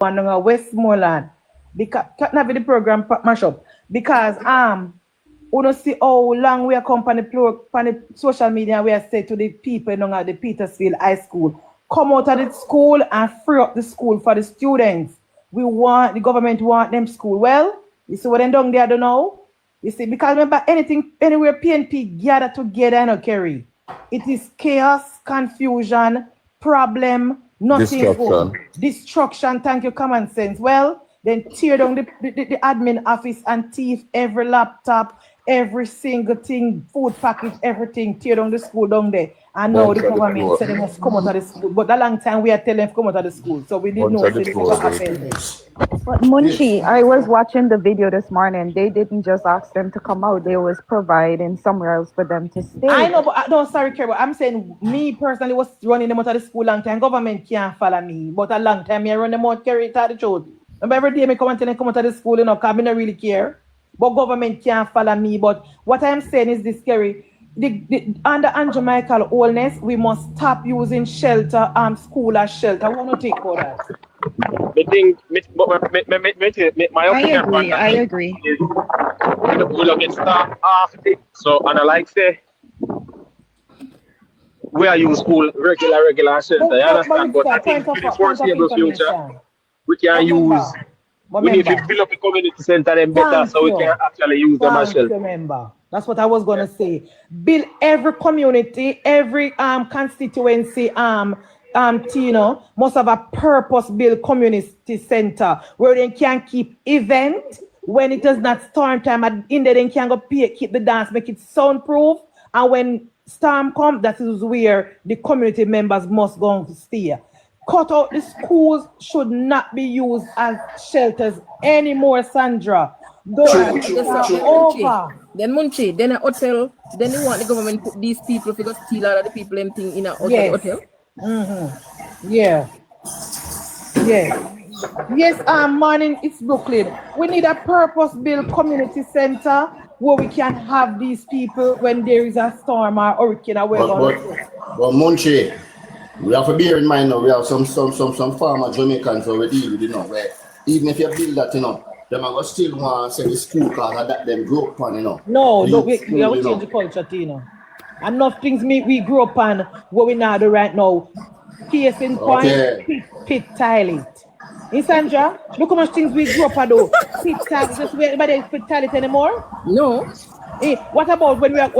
Westmoreland. Because can't have the program mash up. Because we don't see how long we are come on the social media we are say to the people at the Petersfield High School. Come out of the school and free up the school for the students. The government want them school. Well, you see what they done there, I don't know. You see, because remember anywhere PNP gather together and carry. It is chaos, confusion, problem, nothing. Destruction, thank you, common sense. Well, then tear down the admin office and thief every laptop, every single thing, food package, everything, tear down the school down there. And now the government said they must come out of the school. But a long time we are telling them to come out of the school. So we didn't know this was happening. But Munchi, I was watching the video this morning. They didn't just ask them to come out. They was providing somewhere else for them to stay. I know, but no, sorry, Kerry, but I'm saying me personally was running them out of the school long time. Government can't follow me. But a long time I run them out, Kerry, tell the truth. Remember every day I come and tell them come out of the school, because I don't really care. But government can't follow me. But what I'm saying is this, Kerry. Under Jamaican wholeness, we must stop using shelter, school as shelter. I want to take for that. My opinion, I agree. We look at staff after it. So, and I like say, we are use school regular shelter. You understand? But I think for the foreseeable future, we can use. We need to build up a community center and better so we can actually use them as shelter. Remember. That's what I was gonna say. Build every community, every constituency, Tino, must have a purpose-built community center where they can keep event when it is not storm time. In there they can go keep the dance, make it soundproof. And when storm comes, that is where the community members must go to stay. Cut out the schools should not be used as shelters anymore, Sandra. Over. Then Munchi, then a hotel, then they want the government put these people to steal all of the people and thing in a hotel. Yeah. Yes, morning, it's Brooklyn. We need a purpose-built community center where we can have these people when there is a storm or hurricane or whatever. But Munchi, we have to bear in mind now, we have some farmer Jamaicans already, where even if you build that, them are still want to say the school because that them grew up on, No, we have to change the culture, Tino. Enough things we grew up on what we now do right now. Case in point, pit toilet. In Sandra, look how much things we grew up on though. Pit toilet, just anybody pit toilet anymore? No. What about when we are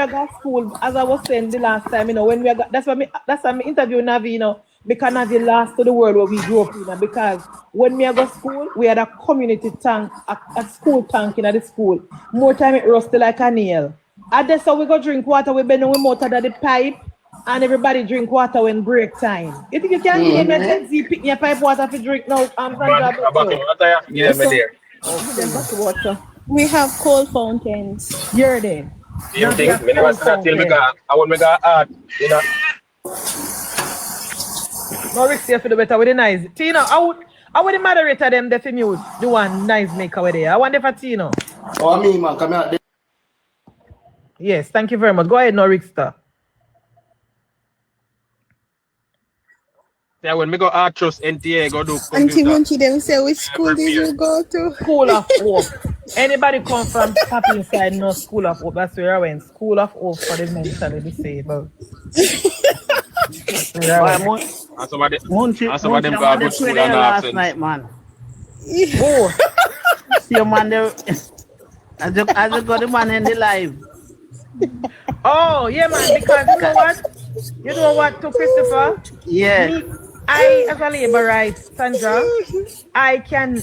got school, as I was saying the last time, when we are got, that's why I'm interviewing Navi, because Navi last to the world where we grew up in, because when we go to school, we had a community tank, a school tank in the school. More time it rusty like a nail. And that's how we go drink water, we bend we motor the pipe, and everybody drink water when break time. You think you can give me a chance to pick your pipe water to drink now? We have cold fountains. You're there. You think? I want to add, No, Rick, you feel better with the nice. Tino, I would the moderator them the mute the one nice maker with there. I want for Tino. Oh, me, man, come out. Yes, thank you very much. Go ahead, no, Rickster. Yeah, when we go trust NTA, go do computer. Auntie Munchi, them say which school did you go to? School of Hope. Anybody come from top inside no School of Hope? That's where I went. School of Hope for the mentally disabled. Some of them got good school and last night, man. Oh, See your man there. As you got the man in the live. oh, yeah, man. Because you know what, to Christopher? Yeah. I, as a labor rights, Sandra, I can,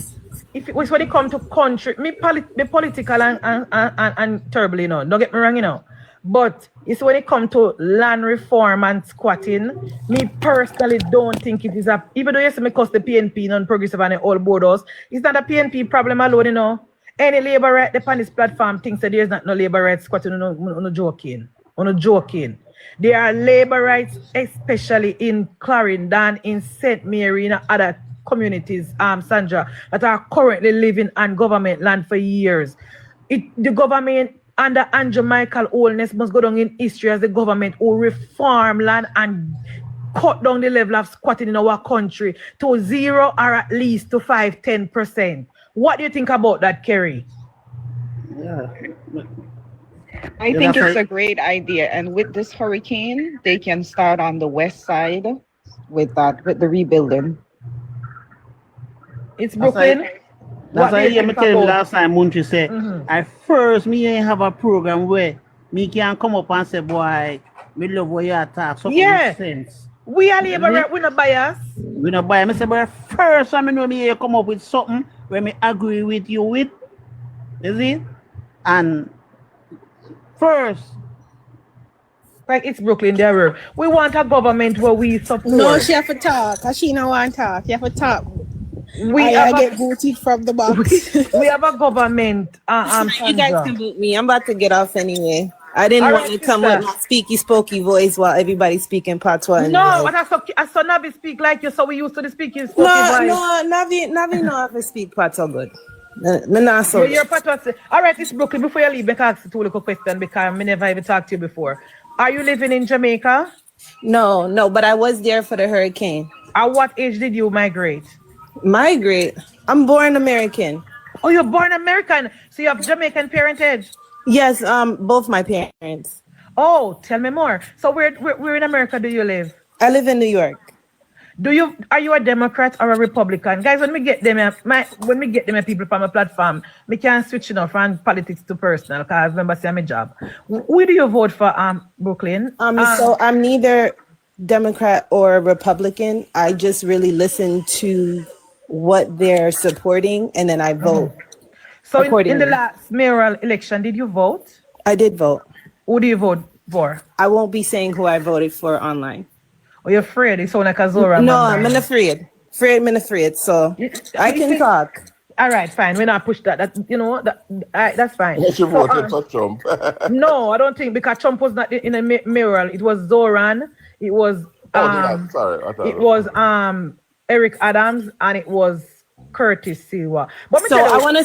if it was when it comes to country, me political and terrible, don't get me wrong, but it's when it comes to land reform and squatting, me personally don't think it is even though you say me cost the PNP, non-progressive and all borders, it's not a PNP problem alone, Any labor right upon this platform thinks that there's not no labor rights squatting, no joking. There are labor rights, especially in Clarendon, in St. Mary, in other communities, Sandra, that are currently living on government land for years. The government under Jamaican wholeness must go down in history as the government who reform land and cut down the level of squatting in our country to 0 or at least to 5-10%. What do you think about that, Kerry? Yeah. I think it's a great idea. And with this hurricane, they can start on the west side with the rebuilding. It's Brooklyn. That's why I tell him last time, Munchi said, at first, me ain't have a program where me can come up and say, boy, me love what you attack. So Yeah. sense. We are labor, we not bias. We not bias. I say, but first, I know me come up with something where me agree with you with. You see? And first, like it's Brooklyn, there. We want a government where we support. No, she have to talk. Cause she no want to talk. You have to talk. I get booted from the box. We have a government. You guys can boot me. I'm about to get off anyway. I didn't want to come with my speaky spooky voice while everybody's speaking patois. No, but I saw Navi speak like you, so we used to the speaking spooky voice. No, Navi no have to speak patois good. Me not so. Your patois. All right, it's Brooklyn. Before you leave, I can ask you two little question because I never even talked to you before. Are you living in Jamaica? No, but I was there for the hurricane. At what age did you migrate? Migrate? I'm born American. Oh, you're born American. So you have Jamaican parentage? Yes, both my parents. Oh, tell me more. So where in America do you live? I live in New York. Are you a Democrat or a Republican? Guys, when we get them people from a platform, we can switch from politics to personal because I remember saying my job. Who do you vote for, Brooklyn? So I'm neither Democrat or Republican. I just really listen to what they're supporting and then I vote. So in the last mayoral election, did you vote? I did vote. Who do you vote for? I won't be saying who I voted for online. Oh, you're afraid? You sound like a Zora. No, I'm not afraid. I'm afraid. So I can talk. All right, fine. We're not push that. That's fine. You voted for Trump. No, I don't think because Trump was not in a mayoral. It was Zoran. It was it was Eric Adams and it was Curtis Silva. So I want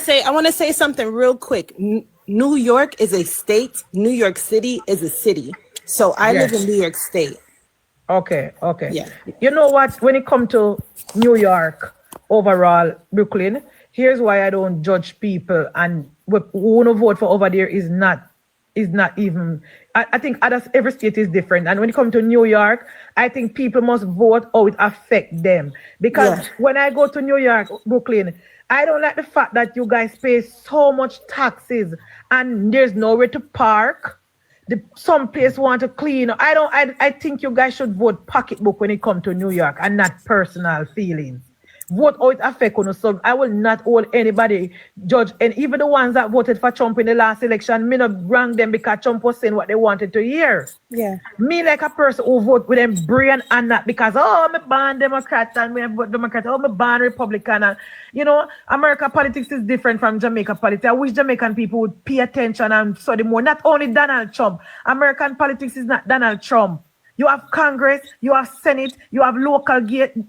to say something real quick. New York is a state. New York City is a city. So I live in New York State. Okay. Yeah. You know what? When it comes to New York, overall, Brooklyn, here's why I don't judge people and who want to vote for over there is not even. I think every state is different. And when it comes to New York, I think people must vote how it affects them. Because when I go to New York, Brooklyn, I don't like the fact that you guys pay so much taxes and there's nowhere to park. Some place want to clean. I think you guys should vote pocketbook when it comes to New York and not personal feelings. Vote how it affects you. So I will not hold anybody judge. And even the ones that voted for Trump in the last election, me not rank them because Trump was saying what they wanted to hear. Yeah. Me like a person who vote with them brain and not because I'm a born Democrat and we vote Democrat. I'm a born Republican. And, American politics is different from Jamaica politics. I wish Jamaican people would pay attention and study more. Not only Donald Trump. American politics is not Donald Trump. You have Congress, you have Senate, you have local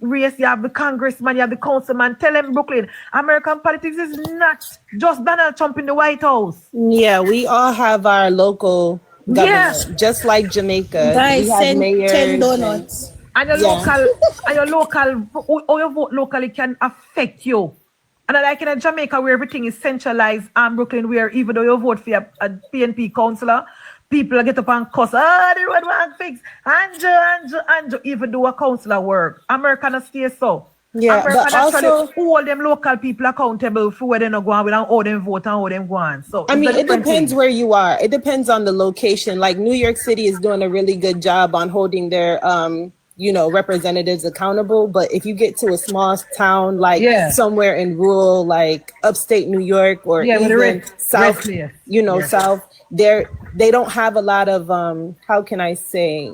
race, you have the congressman, you have the councilman. Tell them, Brooklyn, American politics is not just Donald Trump in the White House. Yeah, we all have our local government, just like Jamaica. Guys, we have send mayors 10 donuts. And your local, how you vote locally can affect you. And like in Jamaica where everything is centralized, and Brooklyn where even though you vote for a PNP councillor, people get up and cuss, the road won't fix. Andrew, even do a councillor work. America stay so. Yeah, America but also hold them local people accountable for where they not going with and how them vote and how them go on. So I mean, it depends where you are. It depends on the location. Like New York City is doing a really good job on holding their representatives accountable. But if you get to a small town like somewhere in rural, like upstate New York or even South, South, they don't have a lot of how can I say?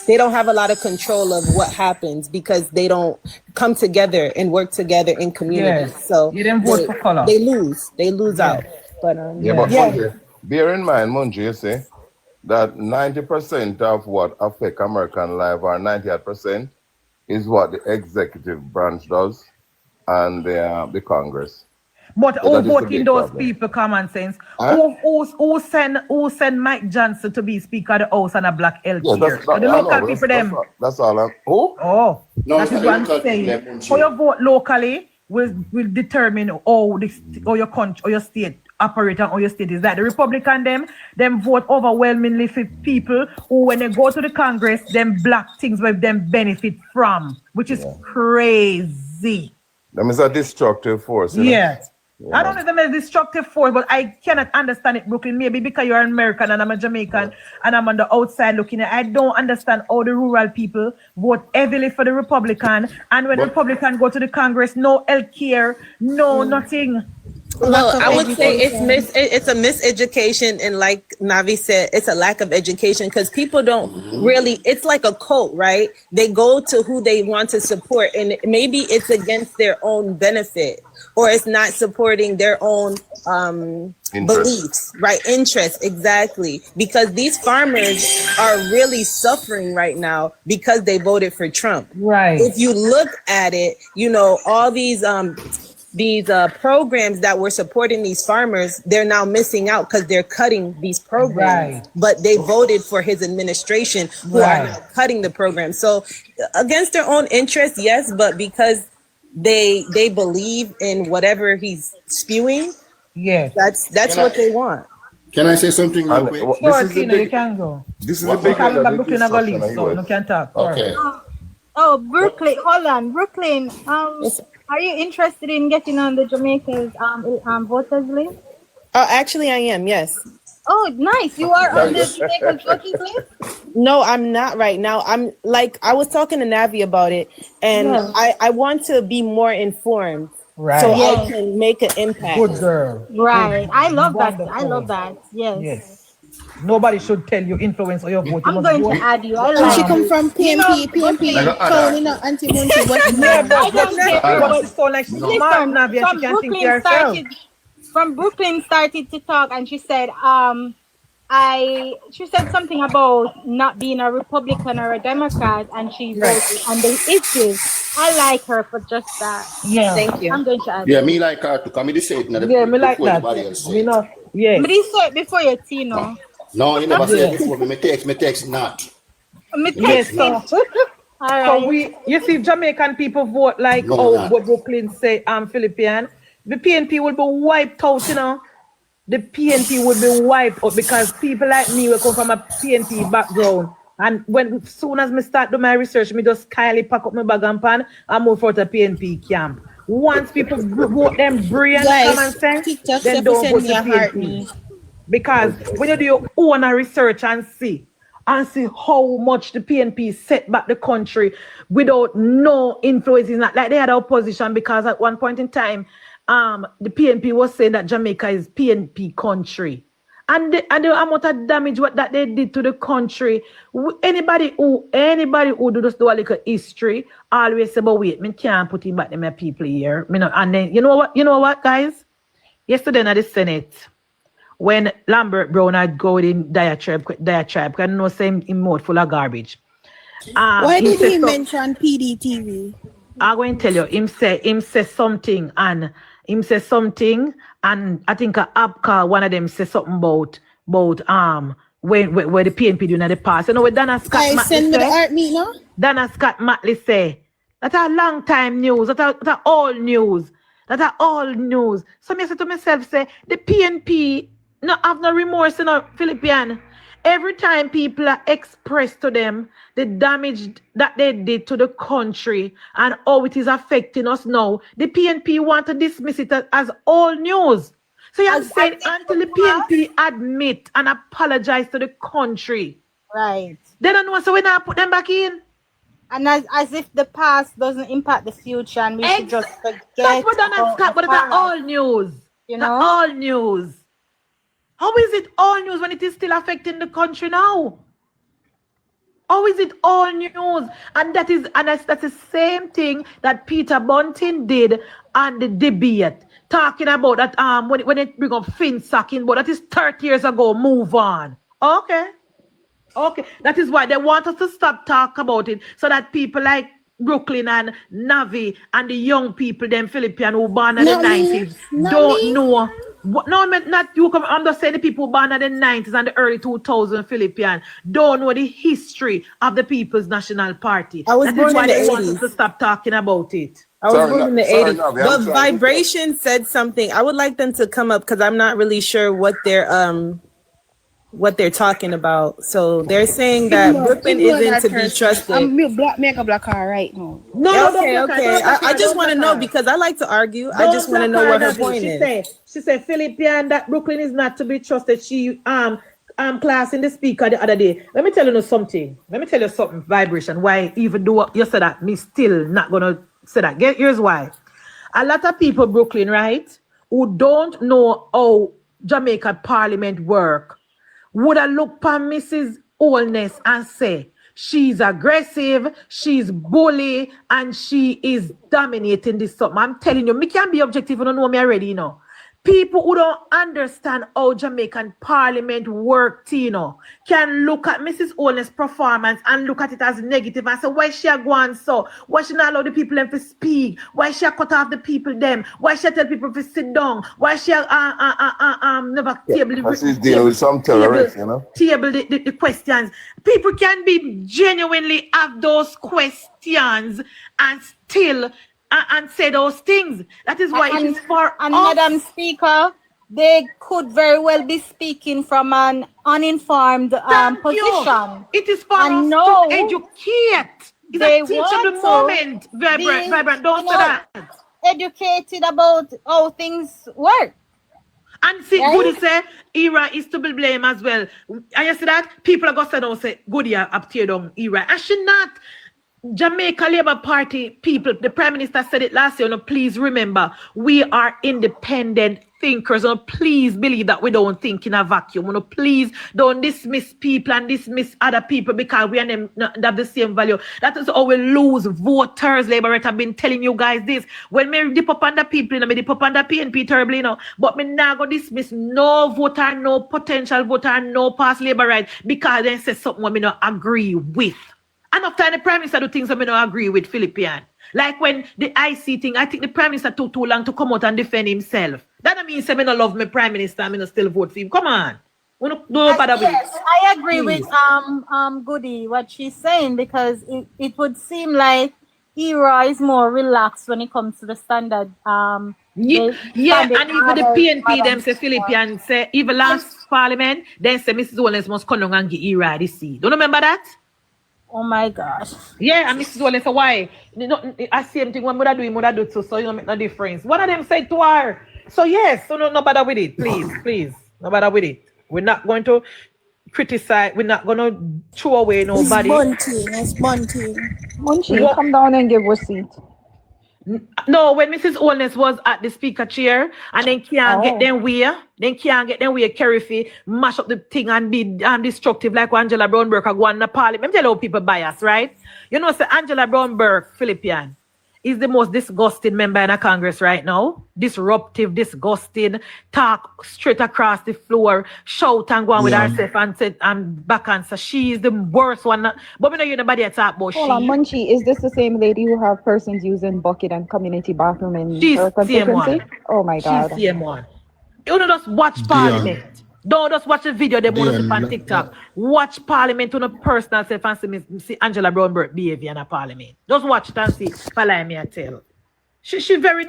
They don't have a lot of control of what happens because they don't come together and work together in communities. So you didn't vote for color. They lose out. But Munji, bear in mind, Munji, you say that 90% of what affect American life, or 98%, is what the executive branch does and the Congress. But So who that is the vote in big those problem. people, common sense? Huh? Who send Mike Johnson to be Speaker of the House and a black Yeah, healthcare? that, The I local know. people, them. That's all. Who? Oh, No, that it's is not what the I'm local people, saying. them, For your vote locally will determine how your country or your state operate and how your state is. Like the Republican them vote overwhelmingly for people who, when they go to the Congress, them black things where them benefit from, which is crazy. That means a destructive force. You know? Yes. I don't know if they're a destructive force, but I cannot understand it, Brooklyn. Maybe because you're an American and I'm a Jamaican and I'm on the outside looking at it. I don't understand how the rural people vote heavily for the Republican. And when the Republican go to the Congress, no health care, no nothing. Well, I would say it's a miseducation, and like Navi said, it's a lack of education because people don't really. It's like a cult, right? They go to who they want to support, and maybe it's against their own benefit, or it's not supporting their own beliefs, right? Interest, exactly. Because these farmers are really suffering right now because they voted for Trump. Right. If you look at it, you know all these programs that were supporting these farmers, they're now missing out because they're cutting these programs. Right. But they voted for his administration who are now cutting the program. So against their own interest, yes, but because they believe in whatever he's spewing, that's what they want. Can I say something real quick? You can go. This is the big You can talk. Okay. Oh, Brooklyn, hold on. Brooklyn, are you interested in getting on the Jamaica's voters list? Oh, actually, I am, yes. Oh, nice. You are on the Jamaica's voters list? No, I'm not right now. I'm like, I was talking to Navi about it, and I want to be more informed. Right. So I can make an impact. Good girl. Right. I love that. Wonderful. I love that. Yes. Nobody should tell you influence or your vote. I'm going to add you. I And like she come from PMP, town, you know, Anti-Muncie. From Brooklyn started to talk, and she said, she said something about not being a Republican or a Democrat, and she voted on the issues. I like her for just that. Yeah. Thank you. I'm going to add. Yeah, me like her to come in the say it. Me like that. You know, yes. But he saw it before you, Tino. No, you never said it before. Me text not. Yes, so you see, Jamaican people vote like what Brooklyn say, Philippine. The PNP will be wiped out, you know. The PNP will be wiped out because people like me will come from a PNP background. And soon as me start do my research, me just kindly pack up my bag and pan and move for the PNP camp. Once people vote them brilliant common sense, then don't vote the PNP. Because when you do your own research and see how much the PNP set back the country without no influence, it's not like they had opposition, because at one point in time, the PNP was saying that Jamaica is PNP country. And the amount of damage that they did to the country, anybody who do just do a little history always say, but wait, me can't put it back in my people here. And then you know what, guys? Yesterday in the Senate, when Lambert Brown had go in diatribe, because I know same emote full of garbage. Why did he mention PDTV? I'm going to tell you, him say something, and I think Abka, one of them say something about where the PNP doing at the past. You know what Dana Scott Dana Scott Matley say? That's a long time news. That's all news. So I say to myself, say the PNP no have no remorse in a Philippine. Every time people are expressed to them the damage that they did to the country and how it is affecting us now, the PNP want to dismiss it as all news. So you're saying until the PNP admit and apologize to the country, right? They don't know, so we now put them back in. And as if the past doesn't impact the future, and we should just forget. That's what Donna Scott, but it's all news. You know, all news. How is it all news when it is still affecting the country now? How is it all news? And that's the same thing that Peter Bunting did on the debate, talking about that when it bring up fin sacking, but that is 30 years ago. Move on. Okay. That is why they want us to stop talk about it, so that people like Brooklyn and Navi and the young people, them Philippine who born in the 90s, don't know. No, not you. I'm just saying the people born in the 90s and the early 2000s Philippine don't know the history of the People's National Party. I was born in the 80s. Want to stop talking about it. I was born in the 80s. Navi, But Vibration said something. I would like them to come up because I'm not really sure what they're talking about. So they're saying that Brooklyn isn't to be trusted. I'm make a black car right now. No, okay. I just want to know because I like to argue. I just want to know what her point is. She said Philippine that Brooklyn is not to be trusted. She class in the speaker the other day. Let me tell you something. Vibration. Why even though you said that, me still not gonna say that. Here's why. A lot of people Brooklyn, right, who don't know how Jamaica Parliament work, would I look for Mrs. Holness and say, she's aggressive, she's bully, and she is dominating this something. I'm telling you, me can't be objective, you don't know me already, you know. People who don't understand how Jamaican Parliament works, you know, can look at Mrs. Holness' performance and look at it as negative and say, why she a go on so? Why she not allow the people them to speak? Why she a cut off the people them? Why she tell people to sit down? Why she never table the she's dealing with some terrorists, you know? Table the questions. People can be genuinely have those questions and still and say those things. That is why it is for and us. Madam Speaker, they could very well be speaking from an uninformed position. It is for us to educate. It's a teachable moment. Vibrant, don't say that. Educated about how things work. And see, Goody say, Era is to be blamed as well. And you see that? People are going to say, Goody have tear down Era. And she not. Jamaica Labour Party people, the Prime Minister said it last year, please remember, we are independent thinkers. Please believe that we don't think in a vacuum. Please don't dismiss people and dismiss other people because we and them not have the same value. That is how we lose voters. Labour have been telling you guys this. When me dip up on the people, me dip up on the PNP terribly, but me not go dismiss no voter, no potential voter, no past Labour right because they say something we not agree with. And after the Prime Minister do things that I don't agree with Philippine. Like when the IC thing, I think the Prime Minister took too long to come out and defend himself. That don't mean say I don't love my Prime Minister, I don't still vote for him. Come on. Don't bother with it. Yes, I agree with Goody, what she's saying, because it would seem like Era is more relaxed when it comes to the standard. And even the PNP, them say Philippine, say even last Parliament, then say Mrs. Owens must come down and give Era the seat. Don't you remember that? Oh my gosh. Yeah, and Mrs. Wallace, why? I same thing when mother do it too, so you don't make no difference. One of them said to her. So yes, so no bother with it. Please. No bother with it. We're not going to criticize, we're not gonna throw away nobody. It's bunting. Munchie, come down and give a seat. No, when Mrs. Holness was at the speaker chair and then can't get them where Kerry fee mash up the thing and be destructive like Angela Brownberg go on the parliament. Tell how people bias, right? You know, say Angela Brownberg, Philippine, is the most disgusting member in the Congress right now. Disruptive, disgusting, talk straight across the floor, shout and go on with herself and say and back answer. She is the worst one. But we know you nobody talk about Hold on, Munchie, is this the same lady who have persons using bucket and community bathroom in her constituency? Oh my God. She's the same one. You don't just watch Parliament. Don't just watch the video they want to see on TikTok. Watch Parliament on a personal self and see Angela Brownberg behavior in a Parliament. Just watch it and see. Follow me and tell. She very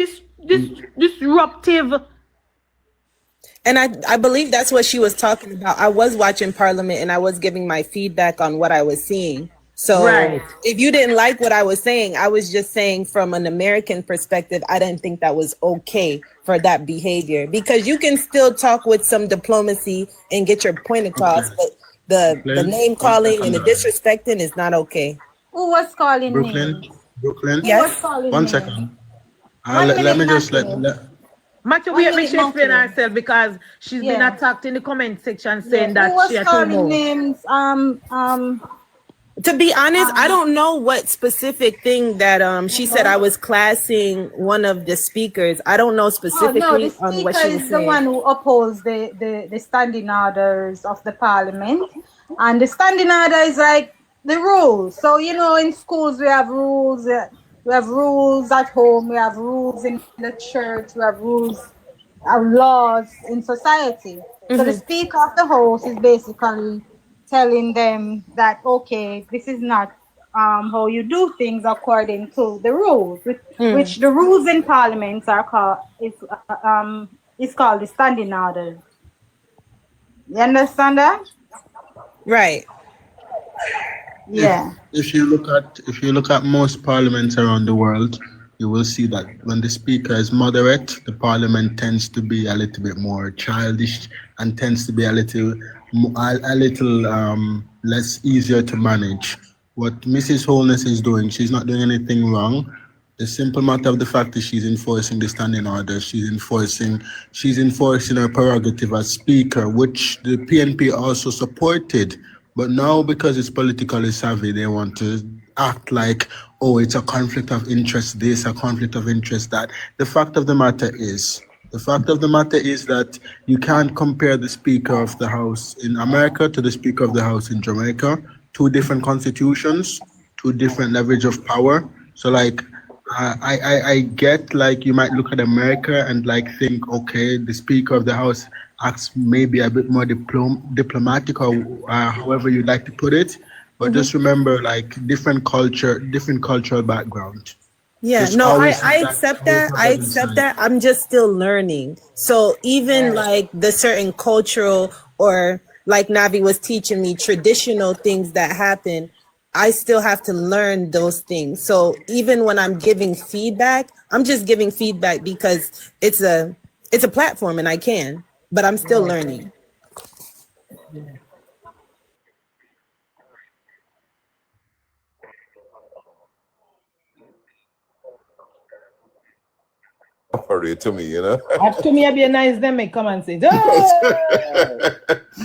disruptive. And I believe that's what she was talking about. I was watching Parliament and I was giving my feedback on what I was seeing. So if you didn't like what I was saying, I was just saying from an American perspective, I didn't think that was okay for that behavior, because you can still talk with some diplomacy and get your point across, but the name calling and the disrespecting is not okay. Who was calling names? Brooklyn? Yes. One second. Let me just let Matthew, we should explain herself because she's been attacked in the comment section saying that she had calling names. To be honest, I don't know what specific thing that she said I was classing one of the speakers. I don't know specifically on what she was saying. The speaker is the one who opposed the standing orders of the Parliament, and the standing order is like the rules. So you know, in schools we have rules. We have rules at home. We have rules in the church. We have rules, laws in society. So the Speaker of the House is basically telling them that okay, this is not how you do things according to the rules, which the rules in Parliament are called is called the standing orders. You understand that? Right. Yeah. If you look at most parliaments around the world, you will see that when the speaker is moderate, the parliament tends to be a little bit more childish and tends to be a little less easier to manage. What Mrs. Holness is doing, she's not doing anything wrong. The simple matter of the fact is she's enforcing the standing order. She's enforcing her prerogative as speaker, which the PNP also supported. But now, because it's politically savvy, they want to act like, oh, it's a conflict of interest this, a conflict of interest that. The fact of the matter is that you can't compare the Speaker of the House in America to the Speaker of the House in Jamaica. Two different constitutions, two different leverage of power. So like, I get like you might look at America and like think, okay, the Speaker of the House acts maybe a bit more diplomatic or however you'd like to put it. But just remember, like different cultural background. Yeah, no, I accept that. I accept that. I'm just still learning. So even like the certain cultural or like Navi was teaching me traditional things that happen, I still have to learn those things. So even when I'm giving feedback, I'm just giving feedback because it's a platform and I can, but I'm still learning. For it to me, you know. To me, I'd be a nice them may come and say, oh,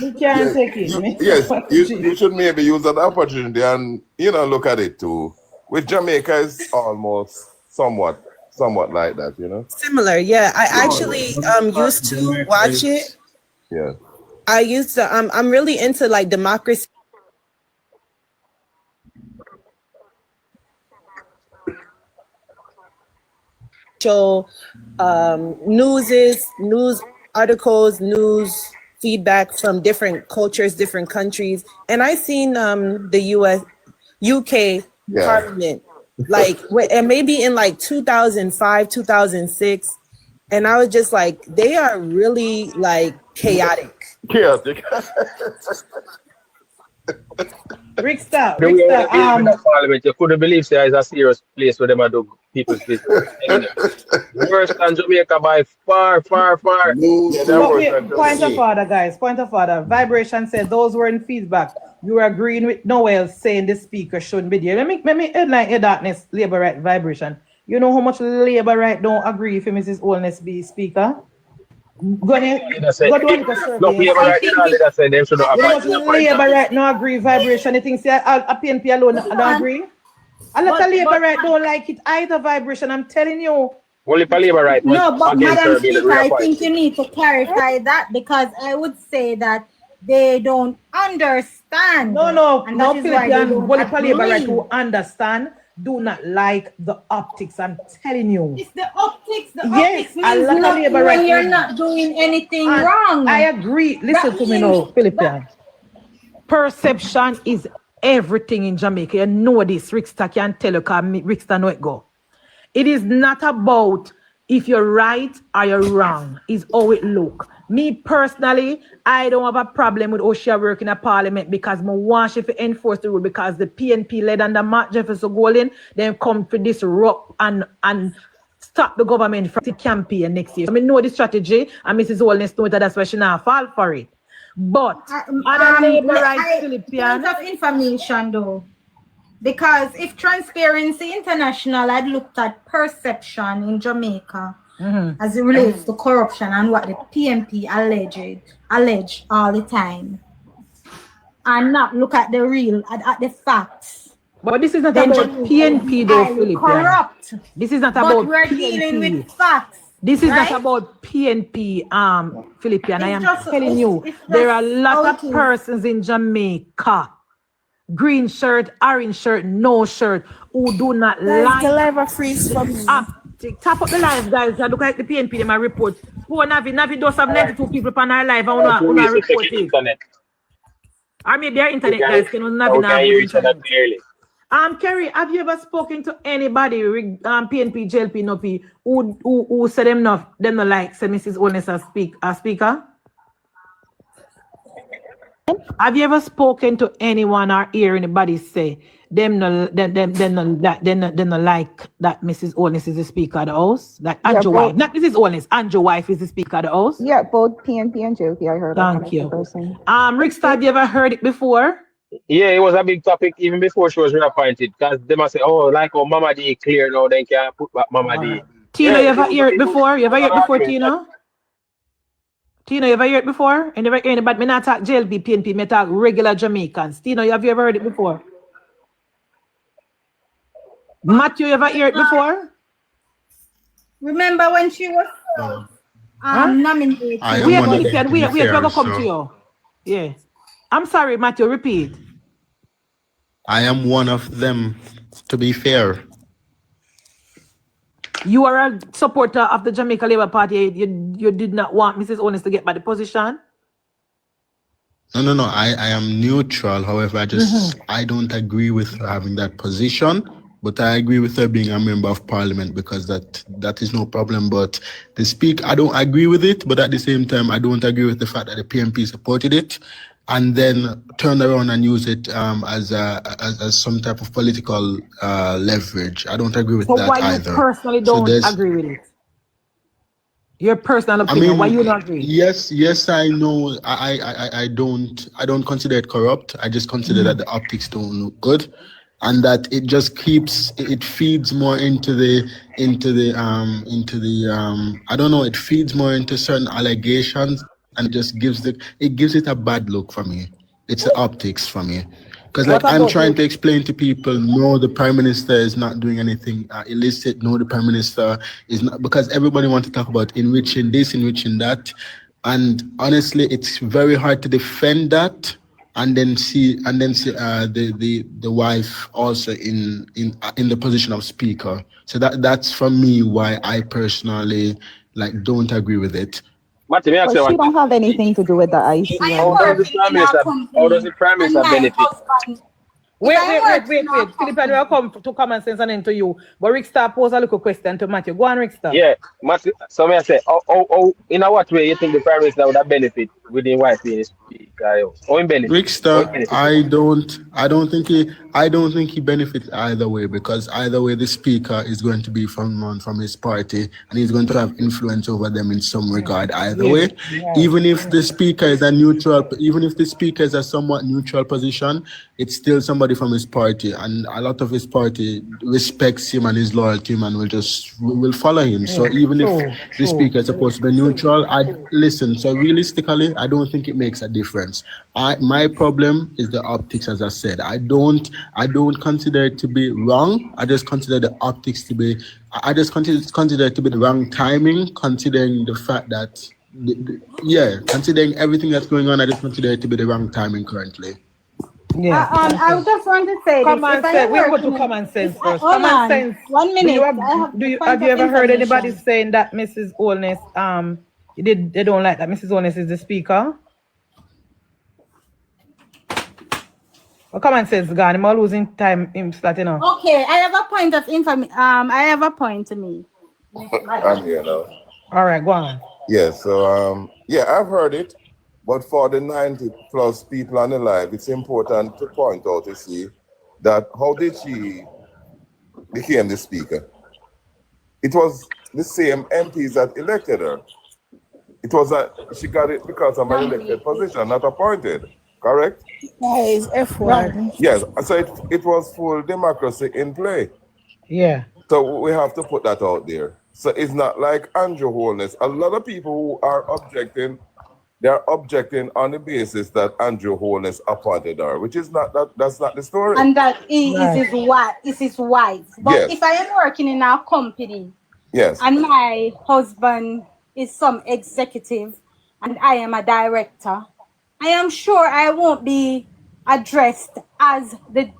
you can't take it. Yes, you should maybe use that opportunity and look at it too. With Jamaica, it's almost somewhat like that, Similar, yeah. I actually used to watch it. Yeah. I used to. I'm really into like democracy. News articles, news feedback from different cultures, different countries, and I seen the UK Parliament like and maybe in like 2005, 2006, and I was just like, they are really like chaotic. Rickster, Parliament, you couldn't believe there is a serious place where they do people's business. Worse than Jamaica by far. Point of order, guys. Point of order. Vibration said those were in feedback. You were agreeing with Noel saying the speaker shouldn't be there. Let me headline your darkness, labor right vibration. You know how much labor right don't agree if Mrs. Holness be speaker? Go ahead. Labor right no agree vibration. You think say a PNP alone don't agree? A lot of labor right don't like it either vibration. I'm telling you. Only for labor right. No, but Madam Speaker, I think you need to clarify that because I would say that they don't understand. No, Philippe, only for labor right to understand. Do not like the optics. I'm telling you. It's the optics. The yes, optics means not when you're not doing anything wrong. I agree. Listen to me now, Philippe. Perception is everything in Jamaica. You know this. Rickster can tell you because Rickster know it go. It is not about if you're right or you're wrong. It's how it look. Me personally, I don't have a problem with Oshia work in a parliament because I want you to enforce the rule because the PNP led under Mark Jefferson Golden, then come to disrupt and stop the government from the campaign next year. So I know the strategy and Mrs. Holness knows that that's why she not fall for it. But other labor rights, Philippian. Point of information though. Because if Transparency International had looked at perception in Jamaica as it relates to corruption and what the PNP allege all the time, and not look at the real, at the facts. But this is not about PNP though, Philip. Corrupt. This is not but about we're PNP. Dealing with facts. This is not about PNP, Philippian. I am telling you, there are a lot of persons in Jamaica green shirt, orange shirt, no shirt, who do not Guys, like. the live a freeze for me. Tap up the live, guys. I look at the PNP, them a report. Poor Navi does have 92 people on our live. I want to report it. Internet. I mean, their internet, guys. Can Navi now have internet. Clearly. Kerry, have you ever spoken to anybody, PNP, JLP, NOPI, who said them not like, say Mrs. Onus a speaker? Have you ever spoken to anyone or hear anybody say them not like that Mrs. Onus is the speaker of the house? That Andrew wife, not Mrs. Onus, Andrew wife is the speaker of the house? Yeah, both PNP and JLP, I heard. Thank you. Rickstar, have you ever heard it before? Yeah, it was a big topic even before she was reappointed, because they must say, oh, like Mama D clear now, then can put back Mama D. Tina, you ever hear it before? Tina? Tina, you ever heard it before? And never heard about me not talk JLP, PNP, me talk regular Jamaicans. Tina, have you ever heard it before? Matthew, you ever heard it before? Remember when she was nominated? I am Wait, one of them, we're going to come so to you. Yeah. I'm sorry, Matthew, repeat. I am one of them, to be fair. You are a supporter of the Jamaica Labour Party. You did not want Mrs. Onus to get by the position? No. I am neutral. However, I don't agree with her having that position. But I agree with her being a member of parliament, because that is no problem. But the speak, I don't agree with it. But at the same time, I don't agree with the fact that the PNP supported it and then turned around and use it as some type of political leverage. I don't agree with that either. So why you personally don't agree with it? Your personal opinion, why you not agree? Yes, I know. I don't consider it corrupt. I just consider that the optics don't look good, and that it just feeds more into the I don't know, it feeds more into certain allegations, and it just gives it a bad look for me. It's the optics for me. Because I'm trying to explain to people, no, the Prime Minister is not doing anything illicit. No, the Prime Minister is not, because everybody wants to talk about enriching this, enriching that. And honestly, it's very hard to defend that and then see the wife also in the position of speaker. So that's for me why I personally don't agree with it. But she don't have anything to do with the IC. How does the Prime Minister benefit? Wait. Philip, I will come to common sense and into you. But Rickstar pose a little question to Matthew. Go on, Rickstar. Yeah, Matthew. So may I say, in what way you think the Prime Minister would have benefit within wife being speaker? Or in benefit? Rickstar, I don't think he benefits either way, because either way the speaker is going to be from his party and he's going to have influence over them in some regard either way. Even if the speaker is a somewhat neutral position, it's still somebody from his party, and a lot of his party respects him and is loyal to him and will follow him. So even if the speaker is supposed to be neutral, listen. So realistically, I don't think it makes a difference. My problem is the optics, as I said. I don't consider it to be wrong. I just consider the optics to be. I just consider it to be the wrong timing, considering the fact that, considering everything that's going on, I just consider it to be the wrong timing currently. Yeah. I just want to say common sense. We go to common sense first. Common sense. 1 minute. Have you ever heard anybody saying that Mrs. Onus they don't like that Mrs. Onus is the speaker? Well, common sense gone. I'm all losing time in starting off. Okay, I have a point of information. I have a point to me. I'm here now. All right, go on. Yeah, so I've heard it. But for the 90 plus people on the live, it's important to point out to see that how did she become the speaker? It was the same MPs that elected her. It was she got it because of an elected position, not appointed. Correct? Guys, F1. Yes, so it was full democracy in play. Yeah. So we have to put that out there. So it's not like Andrew Holness. A lot of people who are objecting, they're objecting on the basis that Andrew Holness appointed her, which is that's not the story. And that is his wife. But if I am working in a company, and my husband is some executive and I am a director, I am sure I won't be addressed as the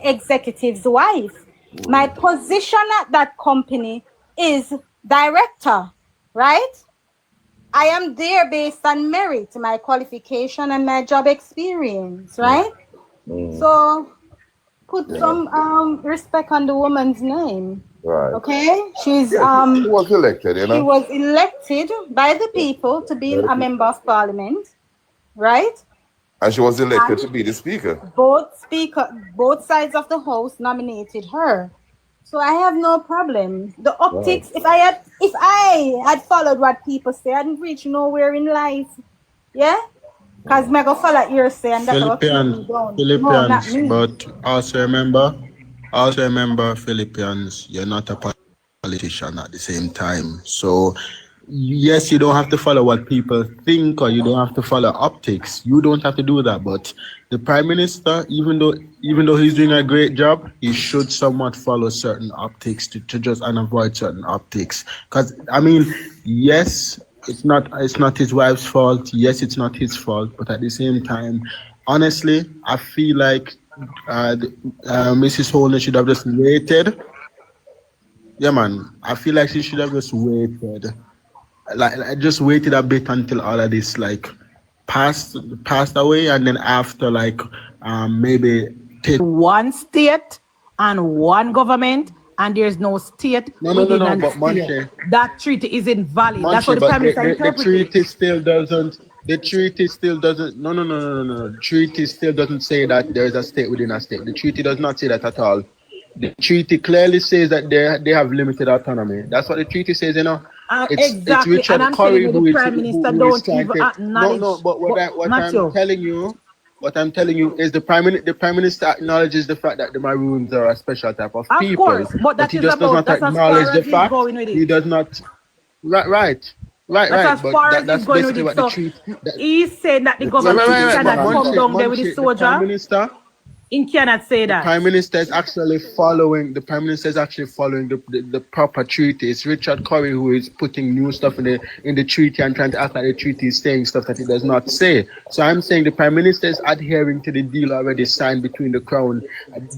executive's wife. My position at that company is director, right? I am there based on merit, my qualification and my job experience, right? So put some respect on the woman's name. Right. Okay? She's she was elected, you know. She was elected by the people to be a member of parliament, right? And she was elected to be the speaker. Both sides of the house nominated her. So I have no problem. The optics, if I had followed what people say, I'd reach nowhere in life. Yeah? Because I'm going to follow your say and that's what Philippians, but also remember, Philippians, you're not a politician at the same time. So yes, you don't have to follow what people think, or you don't have to follow optics. You don't have to do that. But the Prime Minister, even though he's doing a great job, he should somewhat follow certain optics to just and avoid certain optics. Because I mean, yes, it's not his wife's fault. Yes, it's not his fault. But at the same time, honestly, I feel like Mrs. Holness should have just waited. Yeah, man. I feel like she should have just waited. Like I just waited a bit until all of this like passed away, and then after like maybe take one state and one government, and there's no state no, but Monte, that treaty is invalid. Monte, that's what the Prime Minister interpreted. The treaty still doesn't. The treaty still doesn't. No. The treaty still doesn't say that there is a state within a state. The treaty does not say that at all. The treaty clearly says that they have limited autonomy. That's what the treaty says, you know. Exactly. It's Richard and I'm Curry telling you, the Prime Minister don't even acknowledge. No, but what I'm telling you is the Prime Minister acknowledges the fact that the Maroons are a special type of people. Of course, but he just does not acknowledge the fact. He does not. Right. That's as far as he's going with it. So he's saying that the government cannot come down there with the soldier. He cannot say that. The Prime Minister is actually following the proper treaty. It's Richard Curry who is putting new stuff in the treaty and trying to act like the treaty is saying stuff that it does not say. So I'm saying the Prime Minister is adhering to the deal already signed between the Crown and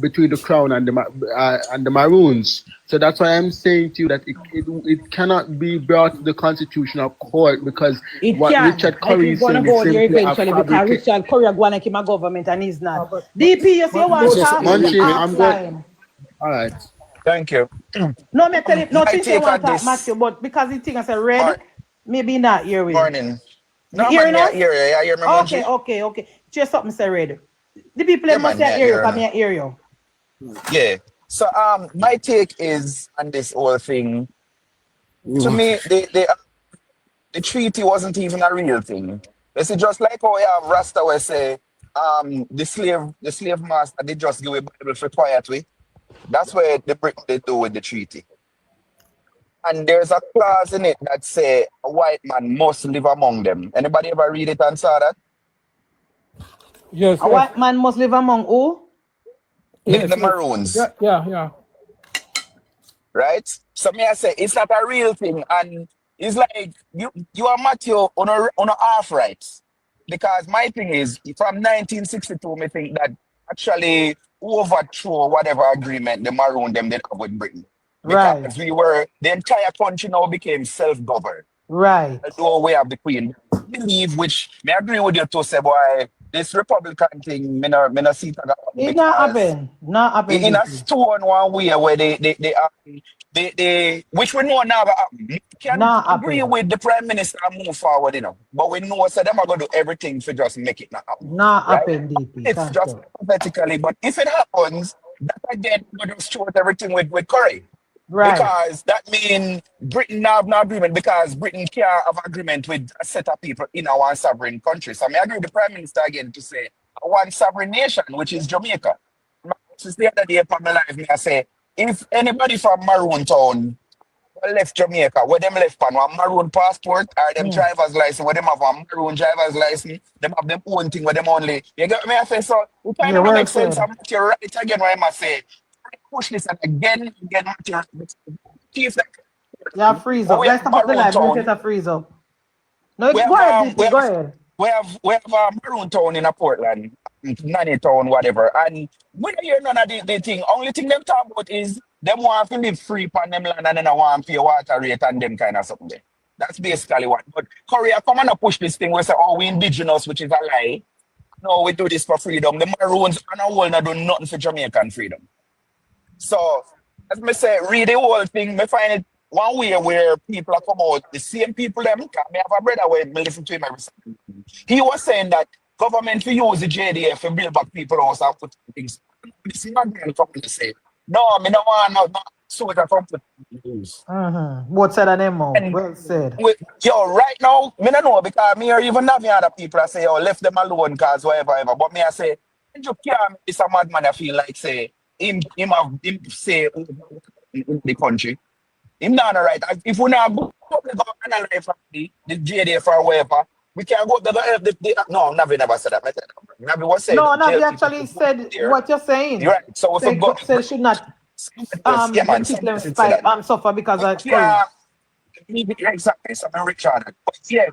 the Maroons. So that's why I'm saying to you that it cannot be brought to the Constitutional Court because Richard Curry is saying is simply eventually because Richard Curry is going to keep my government and he's not. DP, you see what I'm going. All right. Thank you. No, me tell him. No, think you want to Matthew, but because he thinks I said red, maybe not hear me. Morning. No, man, I hear me. Okay. Just something say red. The people must hear you. Come here, hear you. Yeah. So my take is on this whole thing. To me, the treaty wasn't even a real thing. It's just like how we have Rasta where say the slave master they just give a Bible for quiet way. That's what they do with the treaty. And there's a clause in it that say a white man must live among them. Anybody ever read it and saw that? Yes. A white man must live among who? The Maroons. Yeah. Right? So me I say it's not a real thing, and it's like you are Matthew on a half right. Because my thing is from 1962, me think that actually overthrow whatever agreement the Maroon them did have with Britain. Because the entire country now became self-governed. Right. So we have the Queen. Believe, which me agree with you to say, boy, this Republican thing, me no see it not happen. Not happen. In a stone one way where they which we know now can agree with the Prime Minister and move forward, you know. But we know so them are gonna do everything to just make it not happen. Not happen, DP. It's just hypothetically, but if it happens, that again we're gonna short everything with Curry. Right. Because that means Britain have no agreement because Britain can't have agreement with a set of people in a one sovereign country. So I agree with the Prime Minister again to say a one sovereign nation, which is Jamaica. Since the other day upon my life, I say, if anybody from Maroon Town left Jamaica, where them left on one Maroon passport or them driver's license, where them have one Maroon driver's license, them have them own thing where them only. You get me? I say, so it kind of makes sense. I'm right again where I must say, push this and again, chief. Yeah, freeze up. Let's stop the live. Let's set a freeze up. No, go ahead. We have Maroon Town in Portland. Nanny Town, whatever. And when I hear none of the thing, only thing them talk about is them want to live free on them land and then I want to pay water rate and them kind of something there. That's basically what. But Korea come and push this thing. We say, oh, we indigenous, which is a lie. No, we do this for freedom. The Maroons and a whole not do nothing for Jamaican freedom. So, as me say, read the whole thing. Me find it one way where people are come out, the same people them. Me have a brother where me listen to him every Sunday. He was saying that government will use the JDF to build back people house and put things. This is not going to say. No, me no want no soldier from put use. Both said them well said. Yo, right now, me don't know because me or even have other people I say, yo, left them alone cause whatever. But me I say, you can't be some madman I feel like say him say in the country. Him not right. If we not go to the government the JDF or whatever, we can go to the no, Navi never said that. Navi was saying. No, Navi actually said what you're saying. You're right. So if we go, say should not people suffer because of exactly. So I'm Richard. But yeah,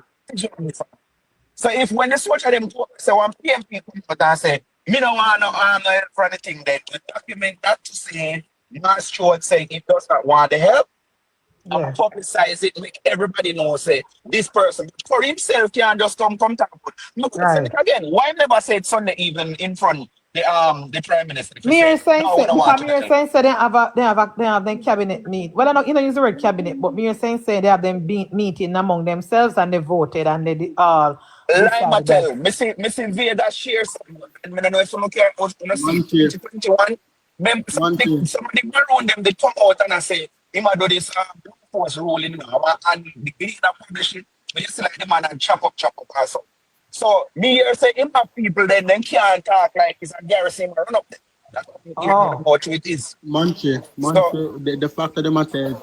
so if when the soldier them so one PMP come out and say, me no want no help for anything, then we document that to say Mass Stewart saying he does not want the help. And publicize it, make everybody know say this person for himself can just come talk. Look again, why never say it Sunday evening in front the Prime Minister? Me are saying they have them cabinet meet. Well, I don't use the word cabinet, but me are saying they have them meeting among themselves and they voted and they all. Like tell, Missy Veda shares and I don't know if you care about 2021. Somebody around them they come out and I say he might do this force ruling now and the leader publish it, but you see like the man and chop up also. So me here say him have people then can't talk like it's a garrison run up there. That's how much it is. Munchie, the fact of the matter is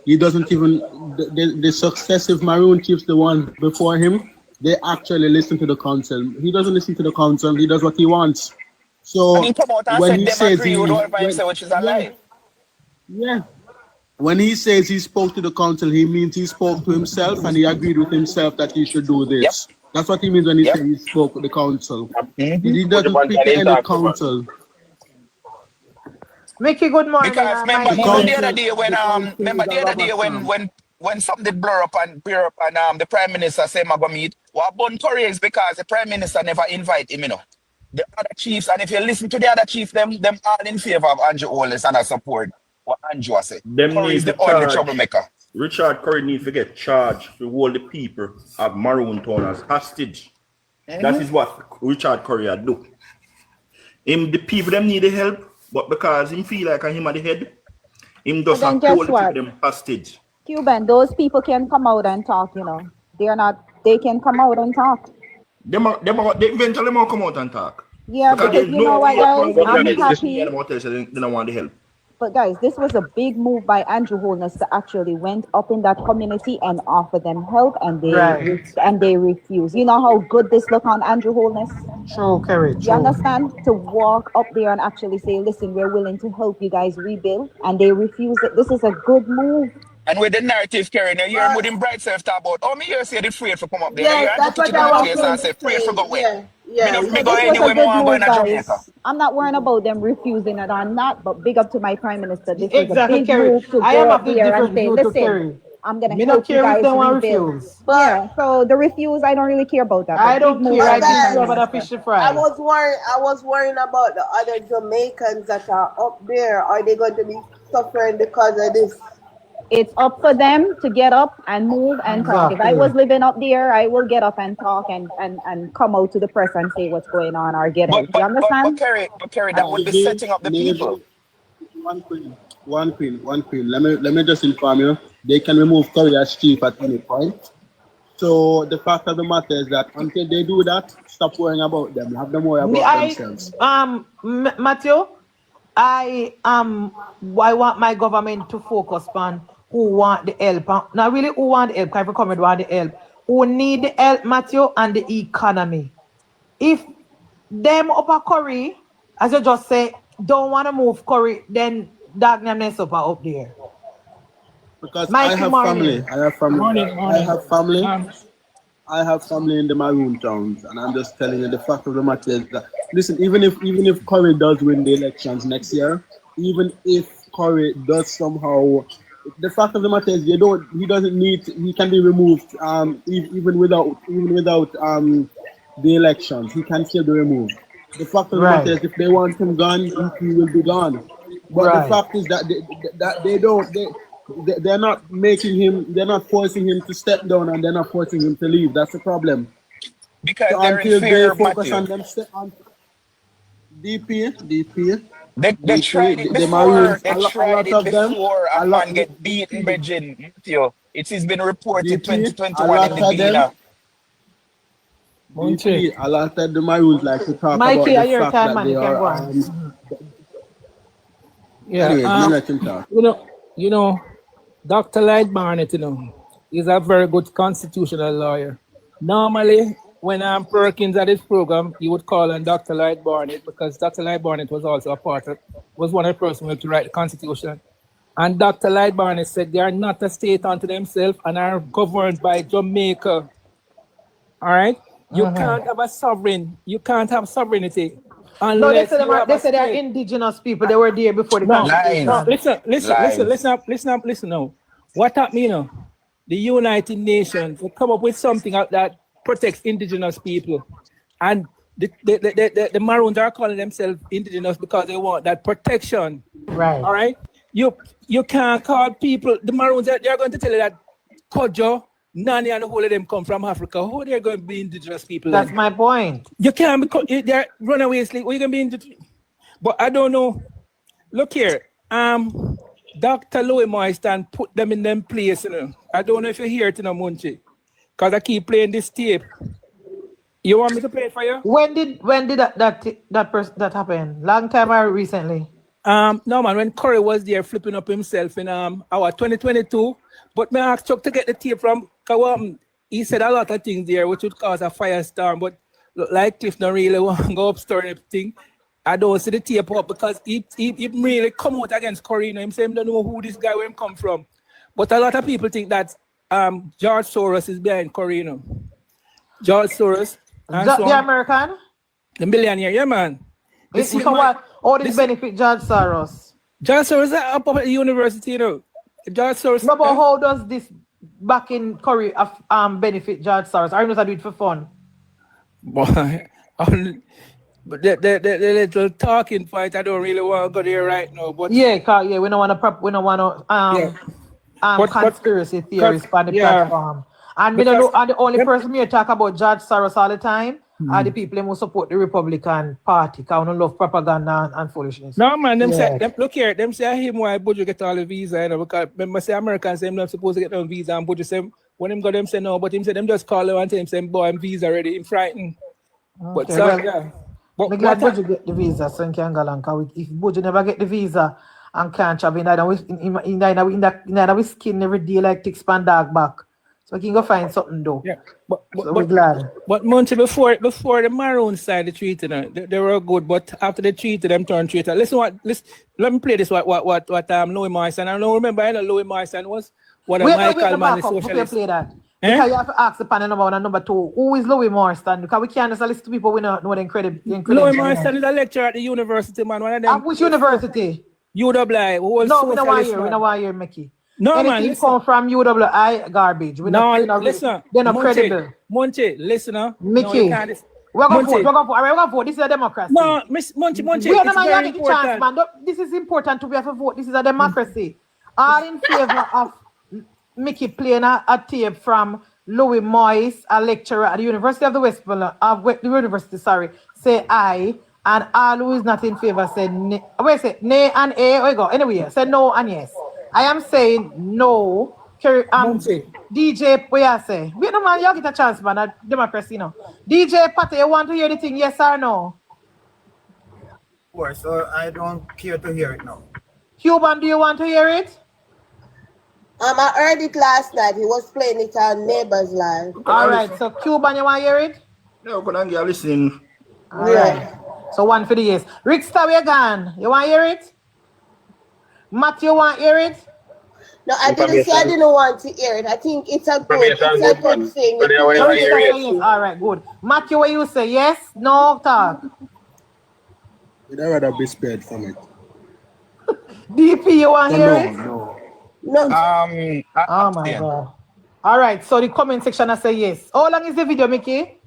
he doesn't even the successive Maroon chiefs, the one before him, they actually listen to the council. He doesn't listen to the council, he does what he wants. So and he come out and when he says agree with whatever he say, which is a lie. Yeah. When he says he spoke to the council, he means he spoke to himself and he agreed with himself that he should do this. Yep. That's what he means when he says he spoke with the council. He doesn't speak to any council. Mickey, good morning. Because remember the other day when something blur up and the Prime Minister say I'm gonna meet, what bun Tory is because the Prime Minister never invite him, The other chiefs, and if you listen to the other chiefs, them all in favor of Andrew Holness and I support what Andrew said. Curry is the only troublemaker. Richard Curry needs to get charged for all the people of Maroon Town as hostage. That is what Richard Curry had do. The people them need the help, but because him feel like him at the head, him does not hold them hostage. Cuban, those people can come out and talk, they can come out and talk. They eventually won't come out and talk. Yeah, because you know what, guys? I'm happy. They don't want the help. But guys, this was a big move by Andrew Holness to actually went up in that community and offer them help, and they refused. You know how good this look on Andrew Holness? True, Kerry. You understand? To walk up there and actually say, listen, we're willing to help you guys rebuild, and they refuse it. This is a good move. And with the narrative carrying, you hear with him bright self talk about, oh, me here say the free for come up there. Yeah, that's what I was going to say. Free for go away. Yeah. Me go anywhere more going to Jamaica. I'm not worrying about them refusing it or not, but big up to my Prime Minister. This is a big Kerry. move to I go am up there and say, listen, I'm going to help you guys rebuild. Yeah, so the refuse, I don't really care about that. I don't care. I was worrying about the other Jamaicans that are up there. Are they going to be suffering because of this? It's up for them to get up and move and talk. If I was living up there, I will get up and talk and come out to the press and say what's going on or get out. You understand? But Kerry, that would be setting up the people. One queen. Let me just inform you. They can remove Curry as chief at any point. So the fact of the matter is that until they do that, stop worrying about them. Have them worry about themselves. Matthew, I want my government to focus on who want the help. Not really who want the help, because come want the help. Who need the help, Matthew, and the economy. If them up a Curry, as you just say, don't want to move Curry, then darkness up there. Because I have family. I have family in the maroon towns, and I'm just telling you the fact of the matter is that listen, even if Corey does win the elections next year, even if Corey does somehow, the fact of the matter is he doesn't need he can be removed even without the elections, he can still be removed. The fact of the matter is if they want him gone, he will be gone. But the fact is that they're not making him, they're not forcing him to step down, and they're not forcing him to leave. That's the problem. Because So they're until unfair, they focus Matthew. on them, on DP, They tried it the before. Maroons, They a tried lot it of them, before. A a lot man get beaten, Virgin. Matthew. It has been reported DP, a 2021 in lot the of them. Bina. DP, a lot of the Maroons like to talk Mikey, about the your fact time, that man. they You can are. go on. Yeah, Anyways, you let him talk. you know, Dr. Light Barnett, is a very good constitutional lawyer. Normally, when Perkins at this program, he would call on Dr. Light Barnett because Dr. Light Barnett was also was one of the persons who helped to write the Constitution. And Dr. Light Barnett said they are not a state unto themselves and are governed by Jamaica. All right? You can't have a sovereign. You can't have sovereignty No, they unless said you have they a said they're state. indigenous people. They were there before the Constitution. No, listen now. What happened, the United Nations will come up with something that protects indigenous people. And the Maroons are calling themselves indigenous because they want that protection. Right. All right? You can't call people, the Maroons, they're going to tell you that Kojo, Nani, and the whole of them come from Africa. How they're going to be indigenous people? That's then? my point. You can't be, they're runaway slave. What are you going to be indigenous? But I don't know. Look here. Dr. Louis Moistan put them in them place. I don't know if you hear it in a Munchi. Because I keep playing this tape. You want me to play it for you? When did that happen? Long time or recently? No man, when Corey was there flipping up himself in our 2022. But me asked Chuck to get the tape from Kawam. He said a lot of things there which would cause a firestorm, but look like Cliff don't really want to go upstart and everything. I don't see the tape up because he really come out against Corey. Him say he don't know who this guy where him come from. But a lot of people think that George Soros is behind Corey. George Soros. The American? The millionaire, yeah man. How did it benefit George Soros? George Soros is up at the university, George Soros. No, but how does this back in Corey benefit George Soros? I know do it for fun. Boy, but the little talking point, I don't really want to go there right now. But we don't want to conspiracy theories on the platform. And we don't know, and the only person here talk about George Soros all the time are the people who support the Republican Party, because we don't love propaganda and foolishness. No man, look here, them say him why Budget get all the visa, because remember say Americans say him not supposed to get no visa, and Budget say when him got them say no, but him say them just call him and tell him say boy I'm visa ready, him frightened. Okay, But so I'm glad Budget get the visa so he can go along. If Budget never get the visa and can't travel, in we skin every day like tick span dog back. So we can go find something though. Yeah, so we're glad. But Monty, before the Maroon side the treaty, they were good, but after the treaty, them turned traitor. Let me play this. What Louis Morrison. I don't remember. I know Louis Morrison was one of Michael Mann socialists. Play that. Because you have to ask the panel number 1 and number 2. Who is Louis Morrison? Because we can't just listen to people we know the incredible. Louis Morrison is a lecturer at the university, man. One of them. At which university? UWI. No, we don't want to hear Mickey. No, anything man, come from UWI garbage. Listen. They're not credible. Monty, listen, Mickey. We're going to vote. This is a democracy. No, Monty. We don't get the chance, man. This is important to be able to vote. This is a democracy. All in favor of Mickey playing a tape from Louis Moyes, a lecturer at the University of the West, say aye. And all who is not in favor say nay. Nay and a. We go. Anyway, say no and yes. I am saying no. DJ, what you say? Wait, no man, you get a chance, man. A democracy, DJ Pate, you want to hear the thing? Yes or no? Of course, so I don't care to hear it now. Cuban, do you want to hear it? I heard it last night. He was playing it on Neighbors Live. All right, so Cuban, you want to hear it? No, but I'm listening. All right. So one for the yes. Rick Stawigan, you want to hear it? Matt, you want to hear it? No, I didn't say I didn't want to hear it. I think it's a good thing. Yes. All right, good. Matthew, what you say? Yes? No? Talk. Would I rather be spared from it? DP, you want to hear it? No. Oh my God. All right, so the comment section I say yes. How long is the video, Mickey?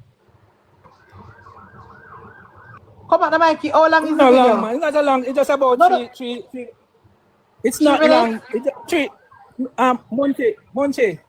Come on, Mikey. How long is the video? Long, man. It's not so long. It's just about three. It's not long. It's three. Monte. Yes.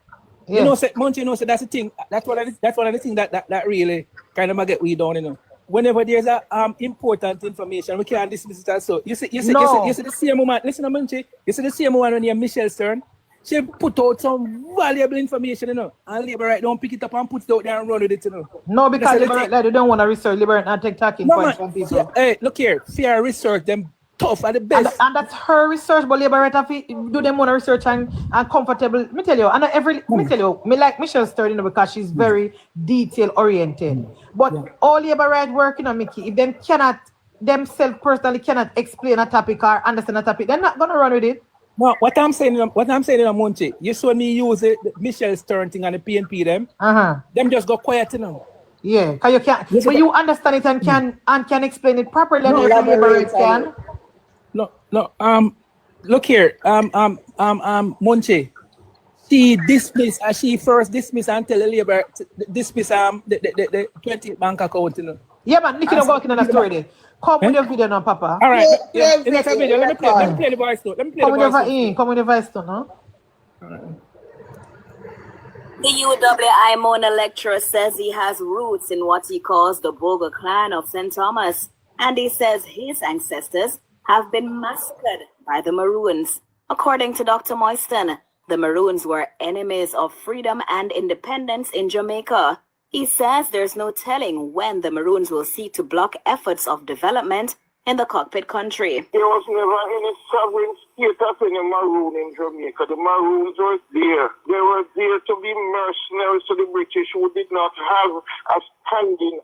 You know, say that's the thing. That's one of the things that really kind of get we down, you know. Whenever there's a important information, we can't dismiss it as so. You see the same woman. Listen to Monte. You see the same woman named Michelle Stern. She put out some valuable information, you know, and Labour Right don't pick it up and put it out there and run with it, you know. No, because Labour Right they don't want to research Labour Right and take talking points from people. Hey, look here, fair research, them tough are the best. And that's her research, but Labour Right do them want to research and comfortable. Let me tell you, me like Michelle Stern, you know, because she's very detail oriented. But all Labour Right work, you know, Mickey, if them themselves personally cannot explain a topic or understand a topic, they're not gonna run with it. No, what I'm saying in a Monte, you saw me use the Michelle Stern thing and the PNP them. Them just go quiet, you know. Yeah, because you can't. But you understand it and can explain it properly. No, elaborate can. No. Look here. Monte. She dismissed. She first dismissed and tell the Labour dismiss the 20 bank account, you know. Yeah, man. Nikki don't working on a story there. Come with your video now, Papa. All right. In that video, let me play the voice note. Come with the voice note, no? The UWI Mona lecturer says he has roots in what he calls the Boga clan of St. Thomas, and he says his ancestors have been massacred by the Maroons. According to Dr. Moyston, the Maroons were enemies of freedom and independence in Jamaica. He says there's no telling when the Maroons will seek to block efforts of development in the cockpit country. There was never any sovereign status in the Maroon in Jamaica. The Maroons were there. They were there to be mercenaries to the British who did not have a standing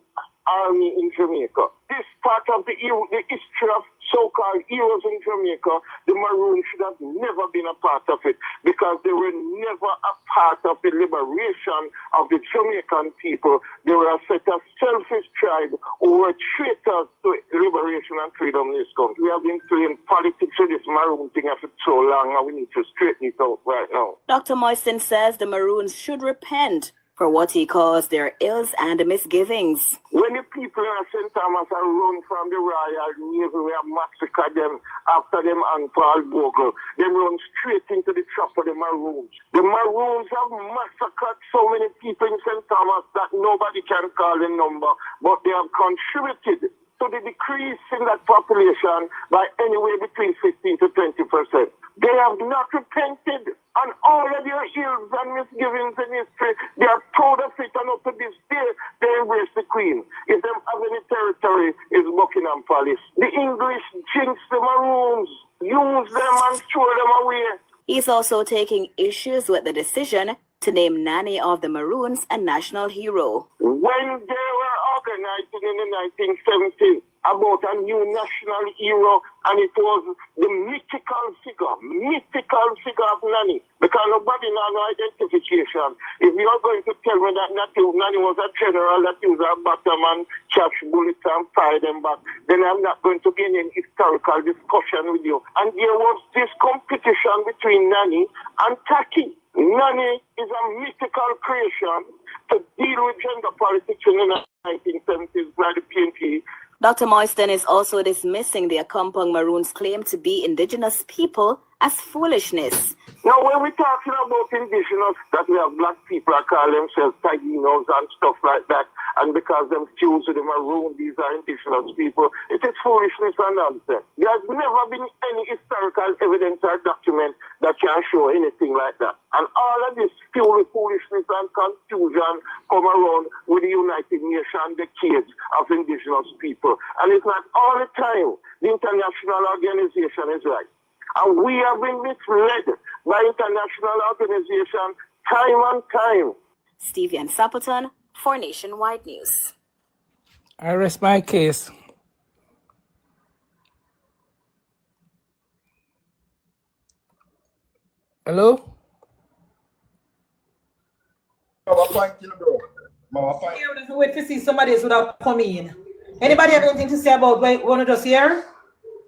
army in Jamaica. This part of the history of so-called heroes in Jamaica, the Maroons should have never been a part of it because they were never a part of the liberation of the Jamaican people. They were a set of selfish tribes who were traitors to liberation and freedom in this country. We have been playing politics with this Maroon thing for so long and we need to straighten it out right now. Dr. Moyston says the Maroons should repent for what he calls their ills and misgivings. When the people in St. Thomas are run from the Royal Navy, we have massacred them after them and Paul Bogle. They run straight into the trap of the Maroons. The Maroons have massacred so many people in St. Thomas that nobody can call the number, but they have contributed to the decrease in that population by anywhere between 15 to 20%. They have not repented on all of their ills and misgivings in history. They are proud of it, and up to this day, they embrace the Queen. If they have any territory, it's Buckingham Palace. The English jinx the Maroons, use them and throw them away. He's also taking issues with the decision to name Nanny of the Maroons a national hero. When they were organizing in the 1970s about a new national hero, and it was the mythical figure of Nanny, because nobody now no identification. If you are going to tell me that Nanny was a general that used a bottom and catch bullets and fire them back, then I'm not going to be in any historical discussion with you. And there was this competition between Nanny and Taki. Nanny is a mythical creation to deal with gender politics in the 1970s by the PNP. Dr. Moyston is also dismissing the Akampong Maroons' claim to be indigenous people as foolishness. Now, when we're talking about indigenous, that we have black people that call themselves Taginos and stuff like that, and because them fused with the Maroon, these are indigenous people, it is foolishness and nonsense. There has never been any historical evidence or document that can show anything like that. And all of this pure foolishness and confusion come around with the United Nations decades of indigenous people. And it's not all the time the international organization is right. And we have been misled by international organization time and time. Stevie Sapperton for Nationwide News. I rest my case. Hello? Wait to see somebody else would have come in. Anybody have anything to say about what want to just hear?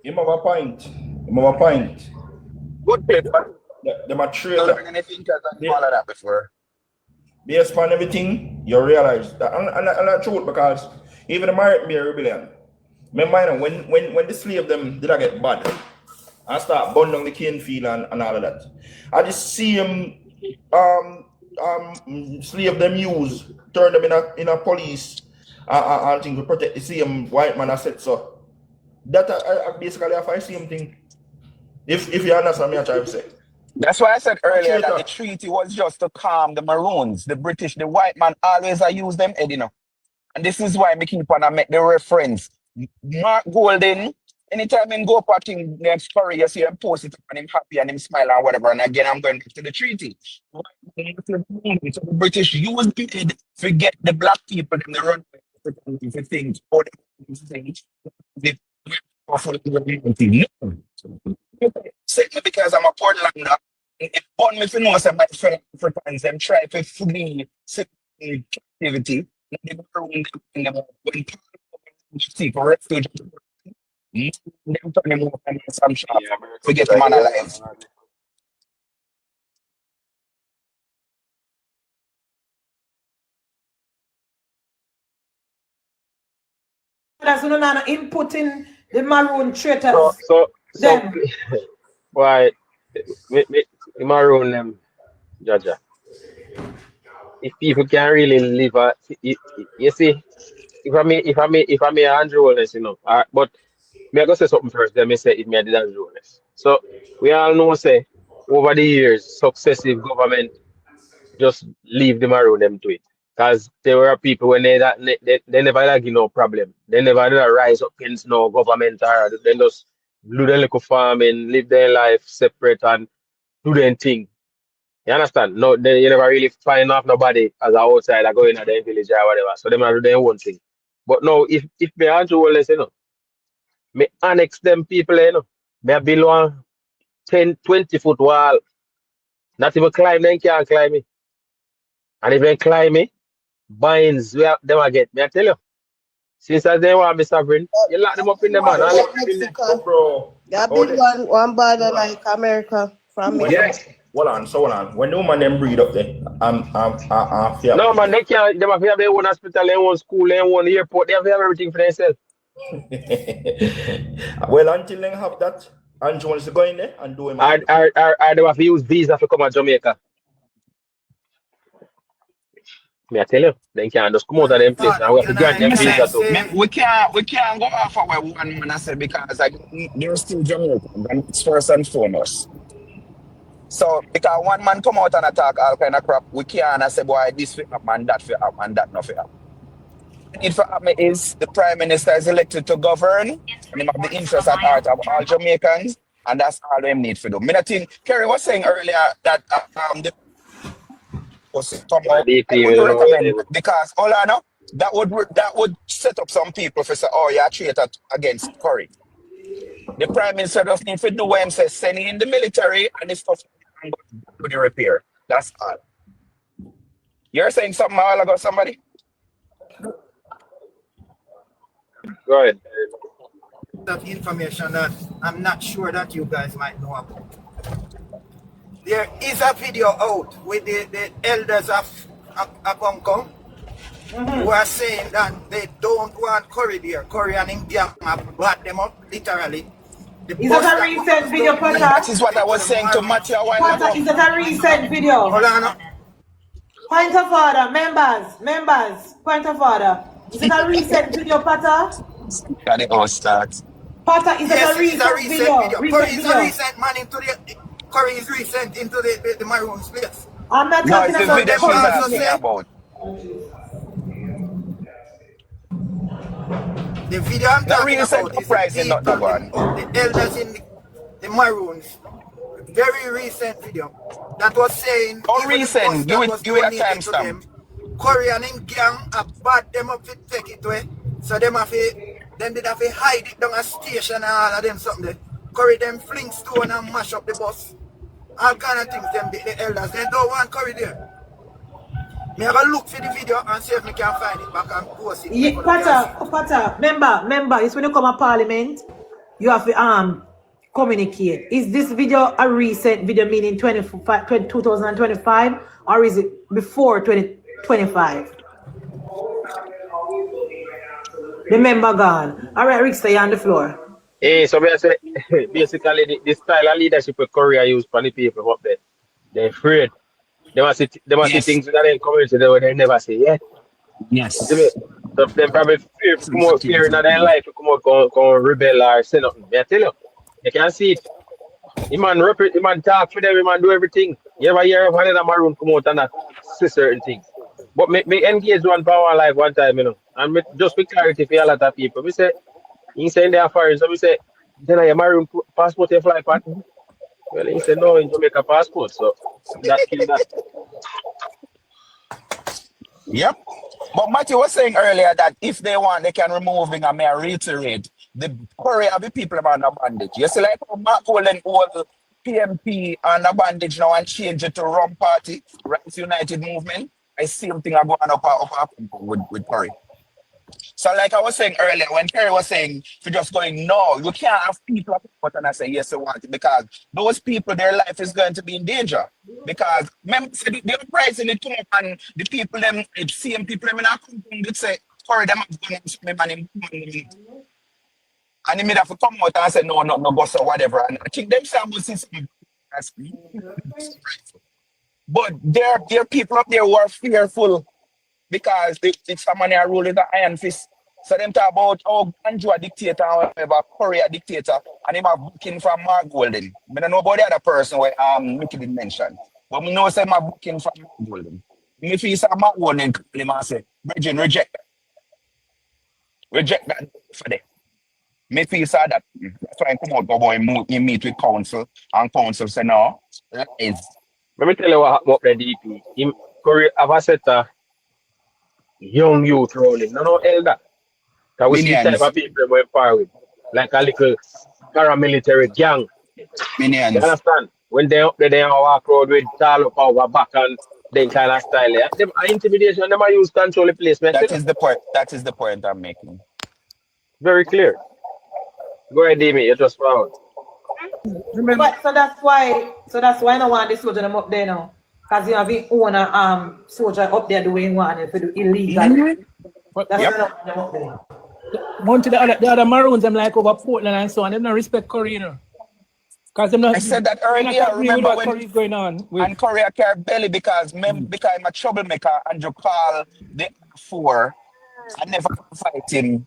You have a point. You have a point. Good paper. Them a traitor. Anything all of that before. Based on everything, you realize that, and that's true because even the Marriott Bay Rebellion, remember when the slave them did I get bad and start burning down the cane field and all of that. I just see him slave them use, turn them in a police and thing to protect the same white man I said so. That I basically have the same thing. If you understand me, I try to say. That's why I said earlier that the treaty was just to calm the Maroons. The British, the white man always use them head, you know. And this is why I keep on make the reference. Mark Golden, anytime I go up at him next story, you see him post it and him happy and him smile and whatever. And again, I'm going back to the treaty. So the British use the head, forget the black people in the run for things. Because I'm a Portlander, it on me for know some my fellow Africans them try to flee captivity. They go around them when seek refuge. Them turn them over and some shop. Forget the man alive. That's not inputting the Maroon traitors. So why the Maroon them, Jaja? If people can really live you see, if I may Andrew Holness, you know, but me I go say something first, then me say it me did Andrew Holness. So we all know say over the years successive government just leave the Maroon them to it. Because there were people when they never like no problem. They never did rise up against no government or they just do their little farming, live their life separate and do their thing. You understand? No, you never really find off nobody as an outsider going at their village or whatever. So they might do their own thing. But no, if me Andrew Wallace, you know, me annex them people, you know, me build one 10, 20-foot wall. Not even climb, they can't climb me. And if they climb me, binds where them I get. Me I tell you. Since as they want me sovereign, you lock them up in the man. Mexico. Yeah, big one border like America from Mexico. Hold on. When the woman them breed up there, yeah. No man, they can't. They have their own hospital, their own school, their own airport. They have everything for themselves. Well, until they have that, Andrew wants to go in there and do him. I they have to use visa to come to Jamaica. Me I tell you, they can't just come out of them place and we have to grant them visa too. We can't go off our one man I said because they're still Jamaican, and it's first and foremost. So because one man come out and attack all kind of crap, we can't say boy this fit up and that fit up and that not fit up. The need for happen is the Prime Minister is elected to govern and he have the interest at heart of all Jamaicans, and that's all them need to do. I think Kerry was saying earlier that the because all I know that would set up some people for say, oh, you're a traitor against Curry. The Prime Minister doesn't need to do what he says, send in the military and the stuff to the repair. That's all. You're saying something a while ago, somebody? Go ahead. That information that I'm not sure that you guys might know about. There is a video out with the elders of Hong Kong who are saying that they don't want Curry there. Curry and India have brought them up, literally. Is that a recent video, Potter? That is what I was saying to Matthew a while ago. Is that a recent video? Hold on. Point of order, members, point of order. Is it a recent video, Potter? Can it all start? Potter, is it a recent video? Curry is a recent man into the... Curry is recent into the Maroons place. I'm not talking about the about. The video I'm talking about is the elders in the Maroons. Very recent video that was saying. How recent? Give it a timestamp. Curry and him gang have bad them up to take it away. So them did have to hide it down a station and all of them something there. Curry them fling stone and mash up the bus. All kind of things, them the elders, they don't want Curry there. Me have a look for the video and see if me can find it back and post it. Yeah, Pata, remember, it's when you come to Parliament, you have to communicate. Is this video a recent video, meaning 2025, or is it before 2025? Remember, gone. All right, Rick, stay on the floor. Hey, so basically, the style of leadership with Korea use for the people up there. They're afraid. They must see things that they community they never say, yeah. Yes. So they probably come out fear in their life to come out come rebel or say nothing. I tell you, you can see it. The man talk for them, the man do everything. You ever hear of another maroon come out and not say certain things. But me engage one power life one time, you know. And just for clarity for a lot of people. We say, he said in their foreign, so we say, then I maroon passport you fly part. Well, he said no in Jamaica passport, so that kill that. Yep. But Matthew was saying earlier that if they want, they can remove him, and may I reiterate, the Korea of the people are under bondage. You see, like Mark Holland old PMP under bondage now and change it to Rum Party, Rights United Movement. I see something going up with Korea. So like I was saying earlier, when Kerry was saying, if you're just going, no, you can't have people up and I say, yes, I want it, because those people, their life is going to be in danger. Because remember, the uprising, it come up and the people, them, same people, them in our company, they say, Corey, them have gone and money. And they made have to come out and say, no, boss or whatever. And I think them say, will see some. But there are people up there who are fearful because it's someone are ruling the iron fist. So them talk about Andrew a dictator or whatever, Korea dictator, and him a booking from Mark Golden. I don't know about the other person where Mickey didn't mention. But we know say my booking from Mark Golden. If he say Mark Golden, him and say, Virgin, reject that. Reject that for them. Me feel sad that that's why I come out, go and meet with council, and council say no. Lies. Let me tell you what happened up there, DP. In Korea have a set of young youth rolling, no elder. Because we see the type of people we're far with. Like a little paramilitary gang. Minions. You understand? When they up there, they walk road with tall up over back and then kind of style. Them intimidation, them use control the place. That is the point. That is the point I'm making. Very clear. Go ahead, Demi. You just found. But so that's why I don't want this soldier them up there now. Because you have your own soldier up there doing one if you do illegal. That's not them up there. One to the other Maroons, I'm like over Portland and so on. They don't respect Korea, you know. Because I said that earlier. Remember when going on and Korea care belly because I'm a troublemaker. Andrew call the 4. I never fight him.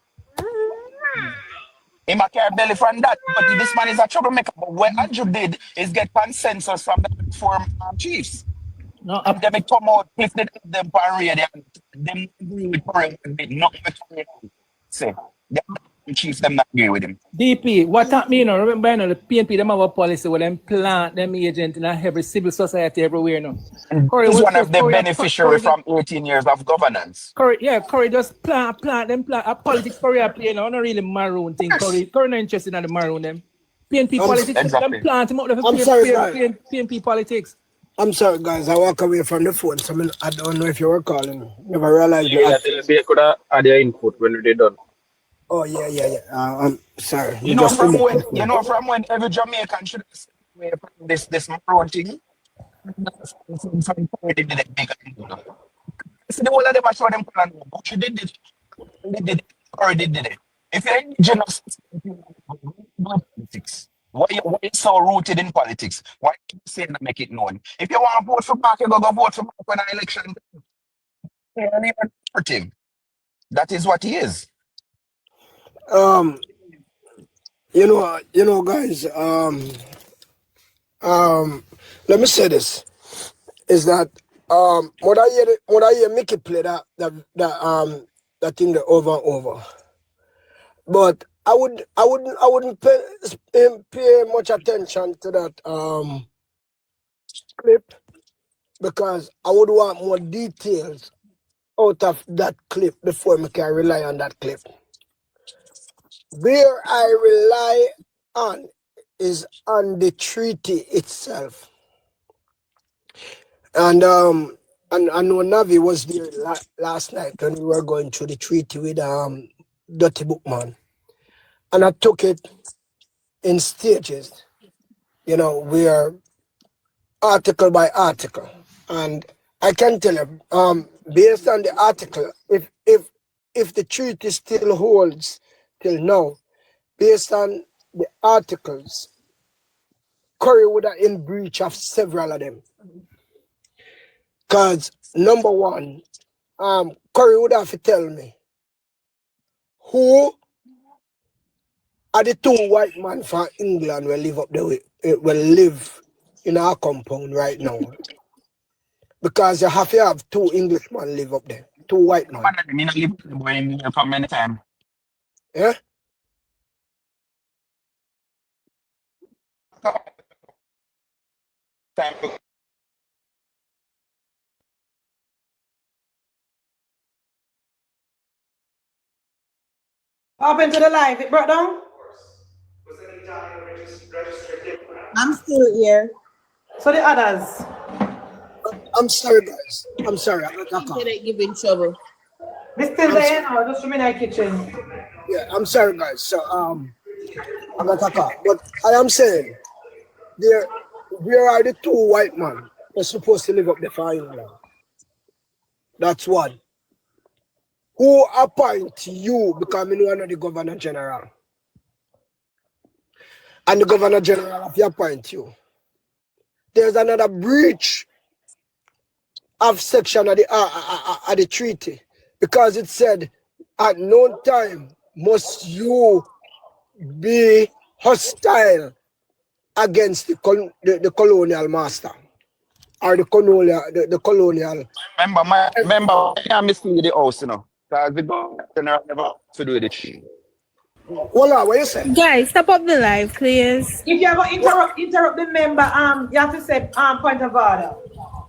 He might care belly from that, but this man is a troublemaker. But what Andrew did is get consensus from the 4 chiefs. No, and then they come out, if they them parade, them agree with Korea, not with Korea. Say, the chiefs them not agree with him. DP, what that mean? Remember, you know, the PNP them have a policy where them plant them agent in every civil society everywhere now. He's one of the beneficiaries from 18 years of governance. Corey just plant a politics Korea play now, not really Maroon thing. Corey not interested in the Maroon them. PNP politics, exactly. them plant him out of PNP politics. I'm sorry, guys. I walk away from the phone, so I don't know if you were calling. Never realized that. You could have had your input when they done. Oh yeah. I'm sorry. You know from when every Jamaican should away from this Maroon thing. So the whole of them I saw them plan, but you did it. They did it. Or they did it. If you're indigenous politics. Why you so rooted in politics? Why you say that make it known? If you want to vote for Mark, you go vote for Mark when an election. That is what he is. You know, guys. Let me say this: is that when I hear Mickey play that thing there over and over, but I wouldn't pay much attention to that clip because I would want more details out of that clip before I can rely on that clip. Where I rely on is on the treaty itself. And I know Navi was there last night when we were going through the treaty with Dirty Bookman. And I took it in stages, you know, where article by article. And I can tell you, based on the article, if the treaty still holds till now, based on the articles, Curry would have in breach of several of them. Because number one, Curry would have to tell me who are the two white men from England will live up there, will live in our compound right now. Because you have to have two Englishmen live up there, two white men. I mean, I live for many times. Yeah? Up into the live, it brought down? I'm still here. So the others? I'm sorry, guys. I'm sorry. I'm not giving trouble. We still there now, just from in the kitchen. Yeah, I'm sorry, guys. So, I'm not talking. But I am saying, there are the two white men who are supposed to live up there for England. That's one. Who appoint you becoming one of the Governor General? And the Governor General have to appoint you. There's another breach of section of the treaty, because it said at no time must you be hostile against the colonial master or the colonial. Remember, I can't mislead the house, you know, because the Governor General never to do with it. What you say? Guys, stop up the live, please. If you ever interrupt the member, you have to say point of order.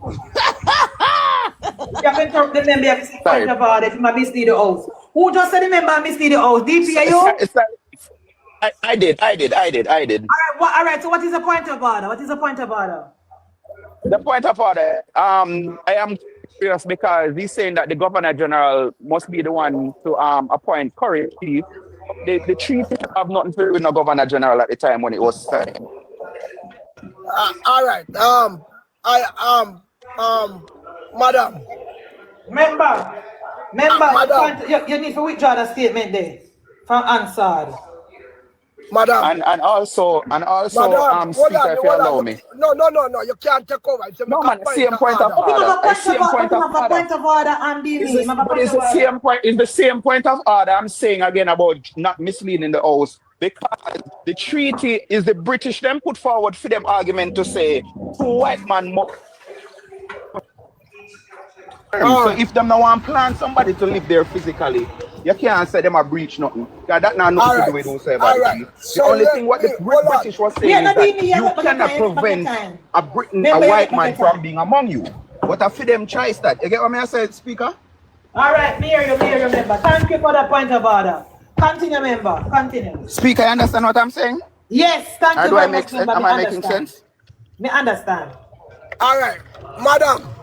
If you have to interrupt the member, you have to say point of order if you might mislead the house. Who just said the member mislead the house? DP, are you? I did. All right, so what is the point of order? The point of order, I am curious because he's saying that the Governor General must be the one to appoint Curry. The treaty have nothing to do with the Governor General at the time when it was signed. All right. Madam. Member, you need to withdraw the statement there from Ansard. Madam. And also, Madam, Speaker, if you allow me. No, you can't take over. It's Same point of order. Same point of order, Andy. It's the same point. It's the same point of order. I'm saying again about not misleading the house, because the treaty is the British then put forward for them argument to say two white man more. So if them now want plan somebody to live there physically, you can't say them a breach nothing. Because that not nothing to do with whosoever. Right. The only thing what the British was saying is that you cannot prevent a white man from being among you. But I feel them choice that. You get what I say, Speaker? All right, me hear you, member. Thank you for that point of order. Continue, member. Continue. Speaker, you understand what I'm saying? Yes, thank you very much, member. Am I making sense? Me understand. All right, Madam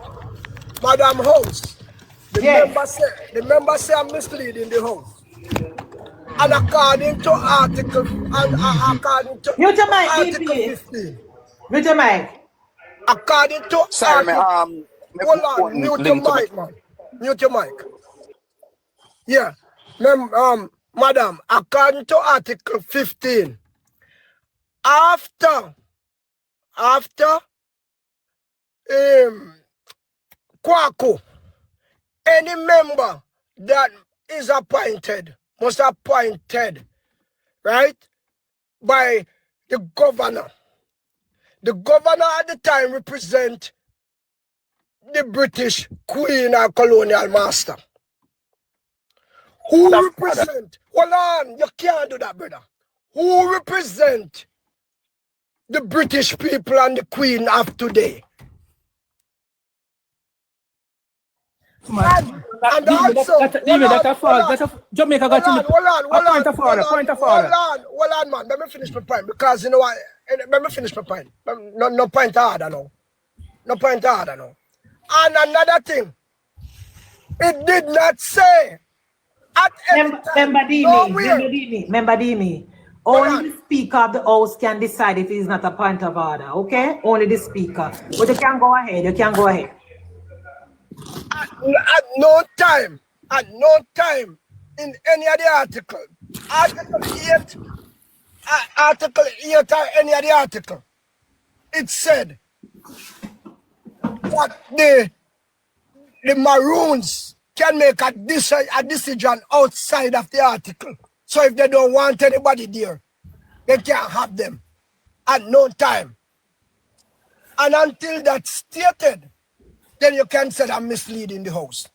host. The member say I'm misleading the house. And according to article according to mute your mic, article please. 15. Mute your mic. According to sorry, hold on, mute your mic, man. Mute your mic. Yeah. Madam, according to article 15, after Kwaku, any member that is appointed must appointed, right, by the governor. The governor at the time represent the British Queen or colonial master. Who represent? Hold on, you can't do that, brother. Who represent the British people and the Queen of today? And also, Jamaica got point of order. Hold on, man. Let me finish my point, because you know what? Let me finish my point. No point of order, no. No point of order, no. And another thing, it did not say at any time, Member Dini, only the Speaker of the House can decide if it is not a point of order, okay? Only the Speaker. But you can go ahead, At no time in any of the article, Article 8 or any of the article, it said that the Maroons can make a decision outside of the article. So if they don't want anybody there, they can't have them at no time. And until that's stated, then you can say I'm misleading the House.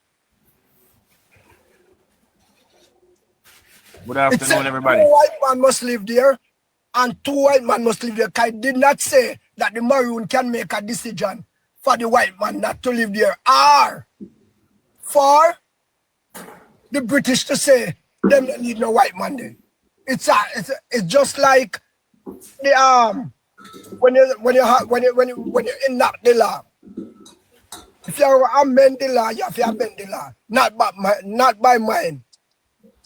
Good afternoon, everybody. 2 white men must live there, and 2 white men must live there. I did not say that the Maroon can make a decision for the white man not to live there, or for the British to say them don't need no white man there. It's just like the when you enact the law. If you amend the law, you have to amend the law, not by mind,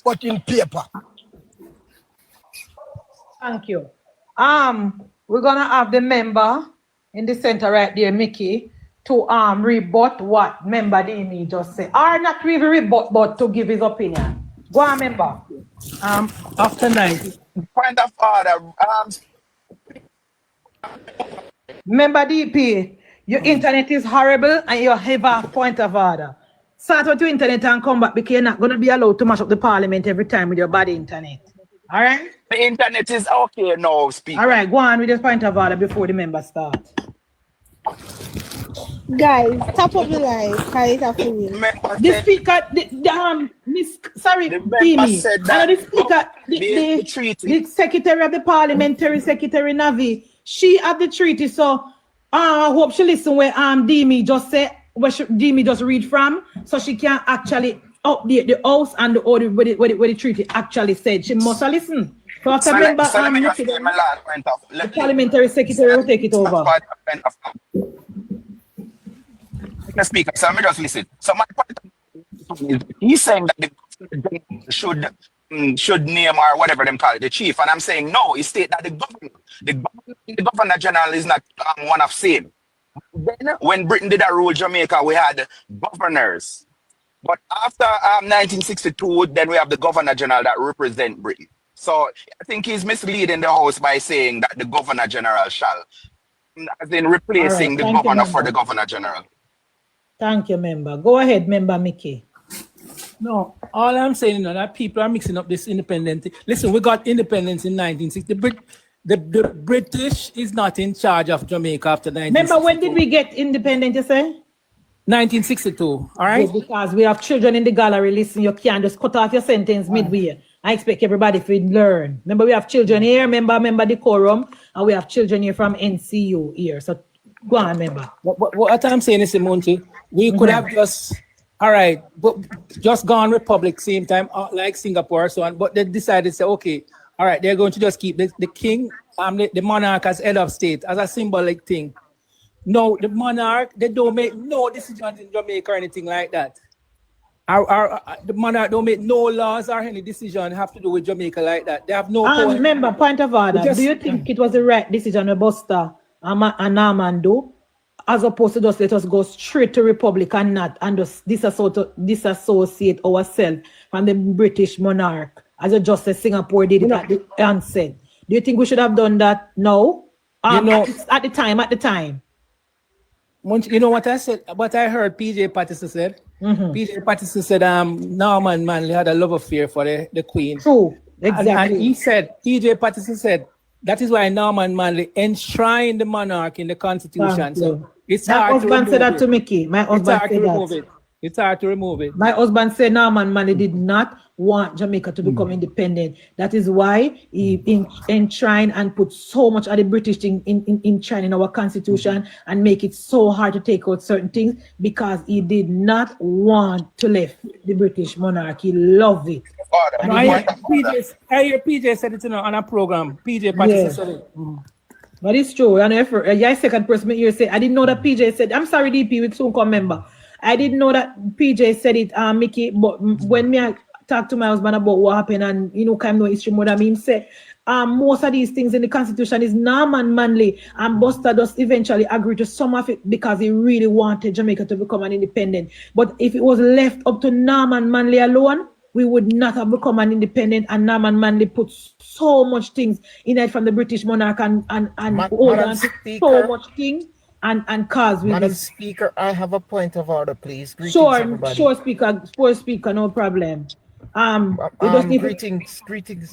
but in paper. Thank you. We're gonna have the member in the center right there, Mickey, to rebut what Member Dini just said. Or not really rebut, but to give his opinion. Go on, member. After 9. Point of order. Member DP, your internet is horrible and you have a point of order. Start with your internet and come back because you're not going to be allowed to mash up the parliament every time with your bad internet. All right? The internet is okay now, speaker. All right, go on with this point of order before the member start. Guys, top of the line. The speaker, the secretary of the parliamentary secretary Navi, she had the treaty, so I hope she listen where Dimi just say where Dimi just read from, so she can actually update the house and the order where the treaty actually said. She must listen. So after member the parliamentary secretary will take it over. Mr. Speaker, so let me just listen. So my point is, he's saying that the should name or whatever them call it, the chief, and I'm saying no. He state that the governor general is not one of same. Then when Britain did a rule Jamaica, we had governors, but after 1962, then we have the governor general that represent Britain. So I think he's misleading the House by saying that the governor general shall, as in replacing the governor for the governor general. Thank you, member. Go ahead, member Mickey. No, all I'm saying is that people are mixing up this independence. Listen, we got independence in 1960. The British is not in charge of Jamaica after 1962. Remember, when did we get independent, you say? 1962, all right? Yes, because we have children in the gallery. Listen, you can't just cut off your sentence midway. I expect everybody to learn. Remember, we have children here, member decorum, and we have children here from NCU here. So go on, member. What I'm saying is, Monty, we could have just, all right, but just gone Republic same time, like Singapore or so on, but they decided to say, okay, all right, they're going to just keep the king, the monarch as head of state, as a symbolic thing. No, the monarch, they don't make no decisions in Jamaica or anything like that. The monarch don't make no laws or any decision have to do with Jamaica like that. They have no power. Remember, point of order, do you think it was the right decision to Buster and Norman do, as opposed to just let us go straight to Republic and not and just disassociate ourselves from the British monarch, as just as Singapore did it at the onset? Do you think we should have done that now? At the time. You know what I said? What I heard PJ Patterson said? PJ Patterson said Norman Manley had a love affair for the Queen. True, exactly. And he said, PJ Patterson said, that is why Norman Manley enshrined the monarch in the Constitution. So it's hard to remove it. My husband said that to Mickey. My husband said that. It's hard to remove it. My husband said Norman Manley did not want Jamaica to become independent. That is why he enshrined and put so much of the British thing in China in our constitution and make it so hard to take out certain things because he did not want to leave the British monarch. He loved it. I hear PJ said it on a program. PJ Patterson said it. But it's true. And if your second person here say, I didn't know that PJ said, I'm sorry, DP, we soon come member. I didn't know that PJ said it, Mickey, but when me talk to my husband about what happened and kind of know history more than me, say, most of these things in the Constitution is Norman Manley, and Buster does eventually agree to some of it because he really wanted Jamaica to become an independent. But if it was left up to Norman Manley alone, we would not have become an independent, and Norman Manley put so much things in it from the British monarch and hold on to so much things and cause. Madam Speaker, I have a point of order, please. Greetings, Sure, everybody. sure, speaker, no problem. Greetings.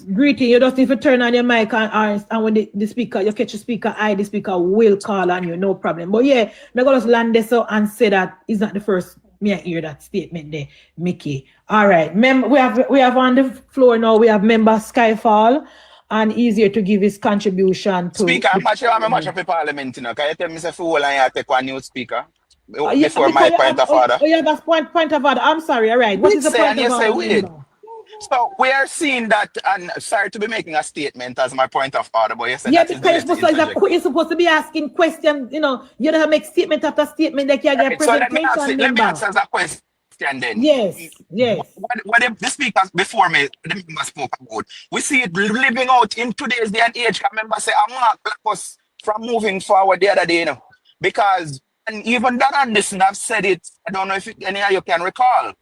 You just need to turn on your mic and when the speaker, you catch the speaker eye, the speaker will call on you, no problem. But yeah, I'm going to land this up and say that is not the first me I hear that statement there, Mickey. All right, we have on the floor now, we have member Skyfall, and easier to give his contribution to. Speaker, I'm not sure I'm much of a parliament, Can you tell me if fool and you take one new speaker? Before my point of order. Oh, yeah, that's point of order. I'm sorry, all right. What is the point of order? So we are seeing that, and sorry to be making a statement as my point of order, but you said yeah, that because you're supposed to be asking questions, you don't have to make statement after statement like you get presentation. So let me answer that question then. Yes. What the speakers before me, the member spoke about, we see it living out in today's day and age. I remember say, I'm not us from moving forward the other day, because, and even that Anderson have said it, I don't know if any of you can recall,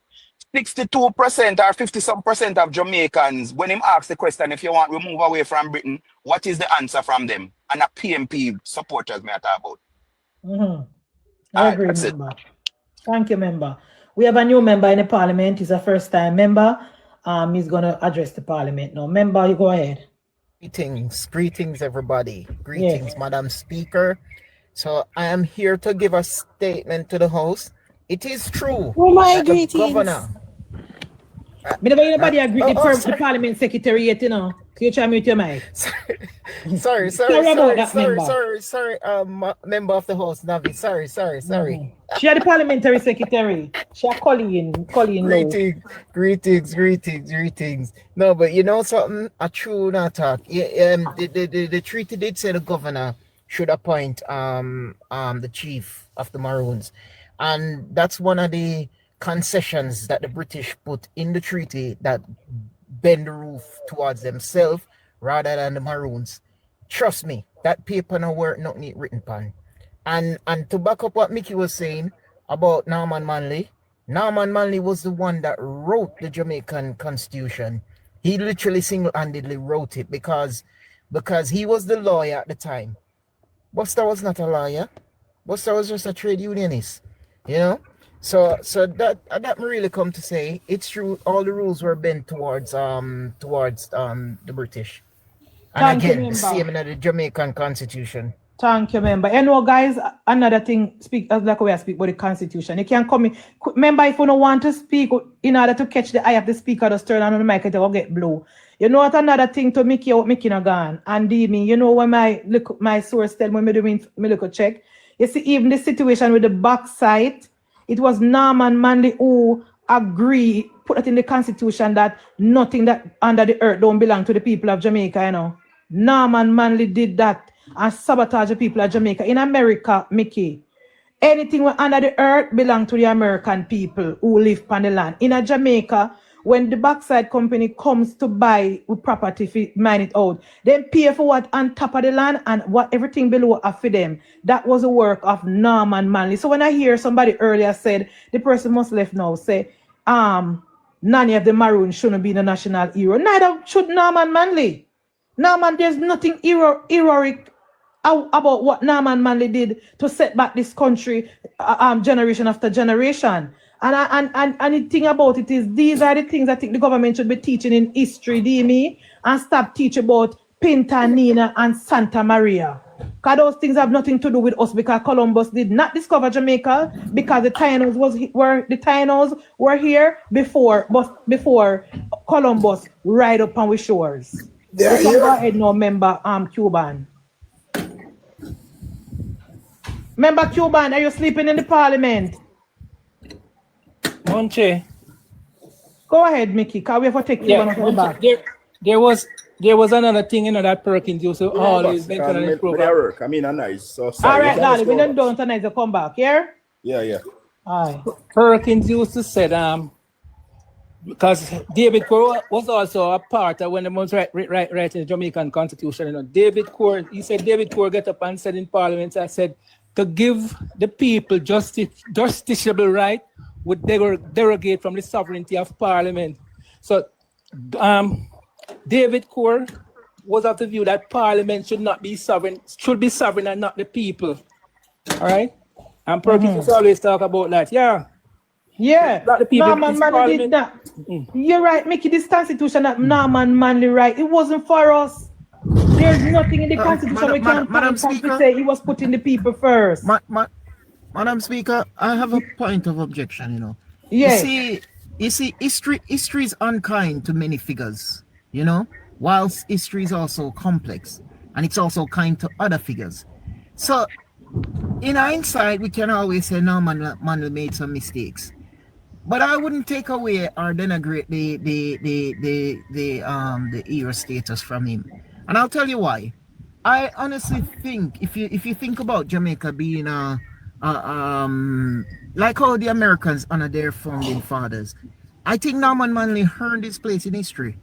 62% or 50% of Jamaicans, when him asks the question, if you want to move away from Britain, what is the answer from them? And a PMP supporters may talk about. I agree, member. Thank you, member. We have a new member in the parliament. He's a first-time member. He's going to address the parliament now. Member, you go ahead. Greetings, everybody. Greetings, Madam Speaker. So I am here to give a statement to the House. It is true. Oh my greetings. Governor. Nobody agree with the parliament secretary yet, So you try me with your mic. Sorry, member of the House, Navi. Sorry. She had the parliamentary secretary. She had Colleen. Greetings. No, but you know something? A true attack. Yeah, the treaty did say the governor should appoint the chief of the Maroons. And that's one of the concessions that the British put in the treaty that bend the roof towards themselves rather than the Maroons. Trust me, that paper no work, not neat written pan. And to back up what Mickey was saying about Norman Manley was the one that wrote the Jamaican Constitution. He literally single-handedly wrote it because he was the lawyer at the time. Buster was not a lawyer. Buster was just a trade unionist. So that really come to say it's true. All the rules were bent towards the British, and again the same in the Jamaican Constitution. Thank you, member. Guys, another thing. Speak as like we speak about the Constitution. You can come in. Remember, if you don't want to speak, in order to catch the eye of the speaker, just turn on the mic and it will get blue. You know what? Another thing to Mickey no gone and me. When my source tell me doing me look a check. You see, even the situation with the backside. It was Norman Manley who agreed, put it in the Constitution that nothing that under the earth don't belong to the people of Jamaica, Norman Manley did that and sabotage the people of Jamaica. In America, Mickey, anything under the earth belong to the American people who live on the land. In Jamaica, when the backside company comes to buy property, if it mine it out, they pay for what on top of the land and what everything below are for them. That was the work of Norman Manley. So when I hear somebody earlier said, the person must left now, say, none of the Maroons shouldn't be the national hero. Neither should Norman Manley. There's nothing heroic about what Norman Manley did to set back this country generation after generation. And the thing about it is, these are the things I think the government should be teaching in history, and stop teaching about Pinta, Nina, and Santa Maria. Because those things have nothing to do with us, because Columbus did not discover Jamaica, because the Tainos were here before Columbus ride up on the shores. Yeah, go ahead now, member Cuban. Member Cuban, are you sleeping in the parliament? Monche. Go ahead, Mickey. Can we have to take you on the back? there was another thing, that Perkins used to always mention on his program. Work. I mean, a nice. So All right, darling, we don't tonight to come back here. Yeah. All right. Perkins used to say, because David Core was also a part of when the most writing the Jamaican Constitution. David Core get up and said in Parliament, I said, to give the people justiciable right would derogate from the sovereignty of Parliament. So David Core was of the view that Parliament should be sovereign and not the people. All right? And Perkins always talk about that. Yeah, Norman Manley did that. You're right, Mickey. This constitution that Norman Manley right, it wasn't for us. There's nothing in the constitution we can say he was putting the people first. Madam Speaker, I have a point of objection. Yes. You see, history is unkind to many figures. Whilst history is also complex, and it's also kind to other figures. So, in hindsight, we can always say Norman Manley made some mistakes. But I wouldn't take away or denigrate the era status from him, and I'll tell you why. I honestly think if you think about Jamaica being like how the Americans honor their founding fathers, I think Norman Manley earned his place in history,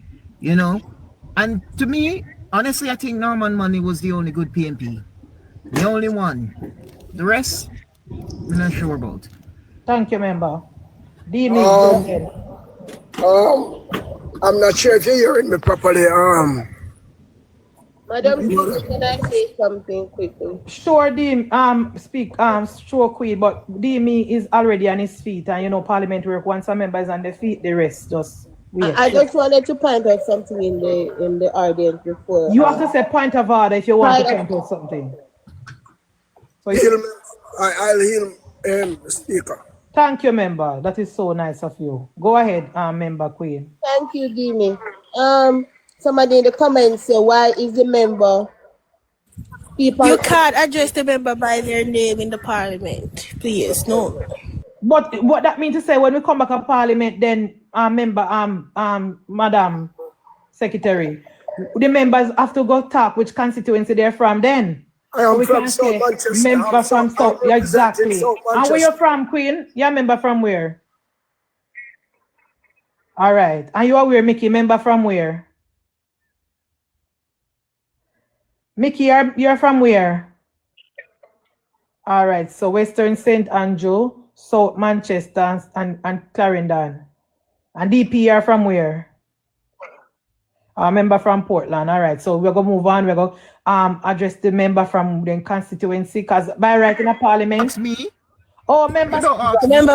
And to me, honestly, I think Norman Manley was the only good PMP, the only one. The rest, I'm not sure about. Thank you, member. I'm not sure if you're hearing me properly. Madam, can I say something quickly? Sure, Deem. Speak. Sure, Queen. But Deemy is already on his feet, and Parliament work. Once a member is on the feet, the rest just wait. I just wanted to point out something in the audience before. You have to say point of order if you want to point out something. So I'll hear him, Speaker. Thank you, member. That is so nice of you. Go ahead, member Queen. Thank you, Dimi. Somebody in the comments say, why is the member people? You can't address the member by their name in the Parliament, please. No. But what that means to say, when we come back to Parliament, then member, Madam Secretary, the members have to go talk which constituency they're from. Then. I am from South Manchester. Member from South, exactly. And where you from, Queen? You're a member from where? All right. And you are where, Mickey? Member from where? Mickey, you're from where? All right. So Western St. Andrew, South Manchester, and Clarendon. And DP are from where? Member from Portland. All right. So we're going to move on. We're going to address the member from the constituency, because by right in a Parliament. That's me. Oh, member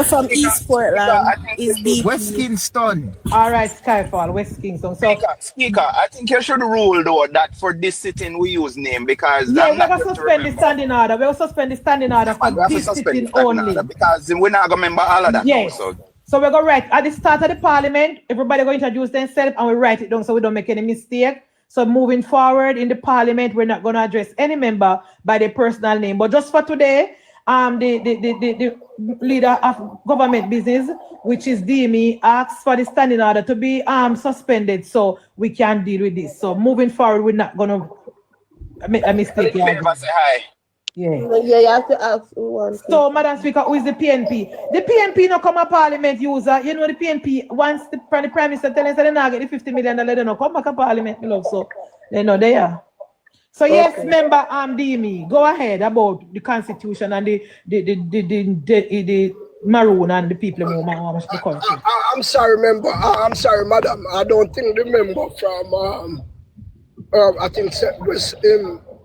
from East Portland is the West Kingston. All right, Skyfall, West Kingston. So, Speaker, I think you should rule though that for this sitting we use name, because we're going to suspend the standing order. We'll suspend the standing order for this sitting only. Because we're not going to remember all of that. Yes. Now, so we're going to write at the start of the Parliament, everybody going to introduce themselves and we write it down so we don't make any mistake. So moving forward in the Parliament, we're not going to address any member by their personal name. But just for today, the leader of government business, which is Demi, asks for the standing order to be suspended so we can deal with this. So moving forward, we're not going to make a mistake. Say hi. Yeah, you have to ask one. So, Madam Speaker, who is the PNP? The PNP no come a Parliament user. The PNP, once the Prime Minister tells us they not get the $50 million, they don't come back to Parliament, love. So, they know they are. So, yes, member Demi, go ahead about the Constitution and the Maroon and the people who manage the country. I'm sorry, member. I'm sorry, madam. I don't think the member from, I think,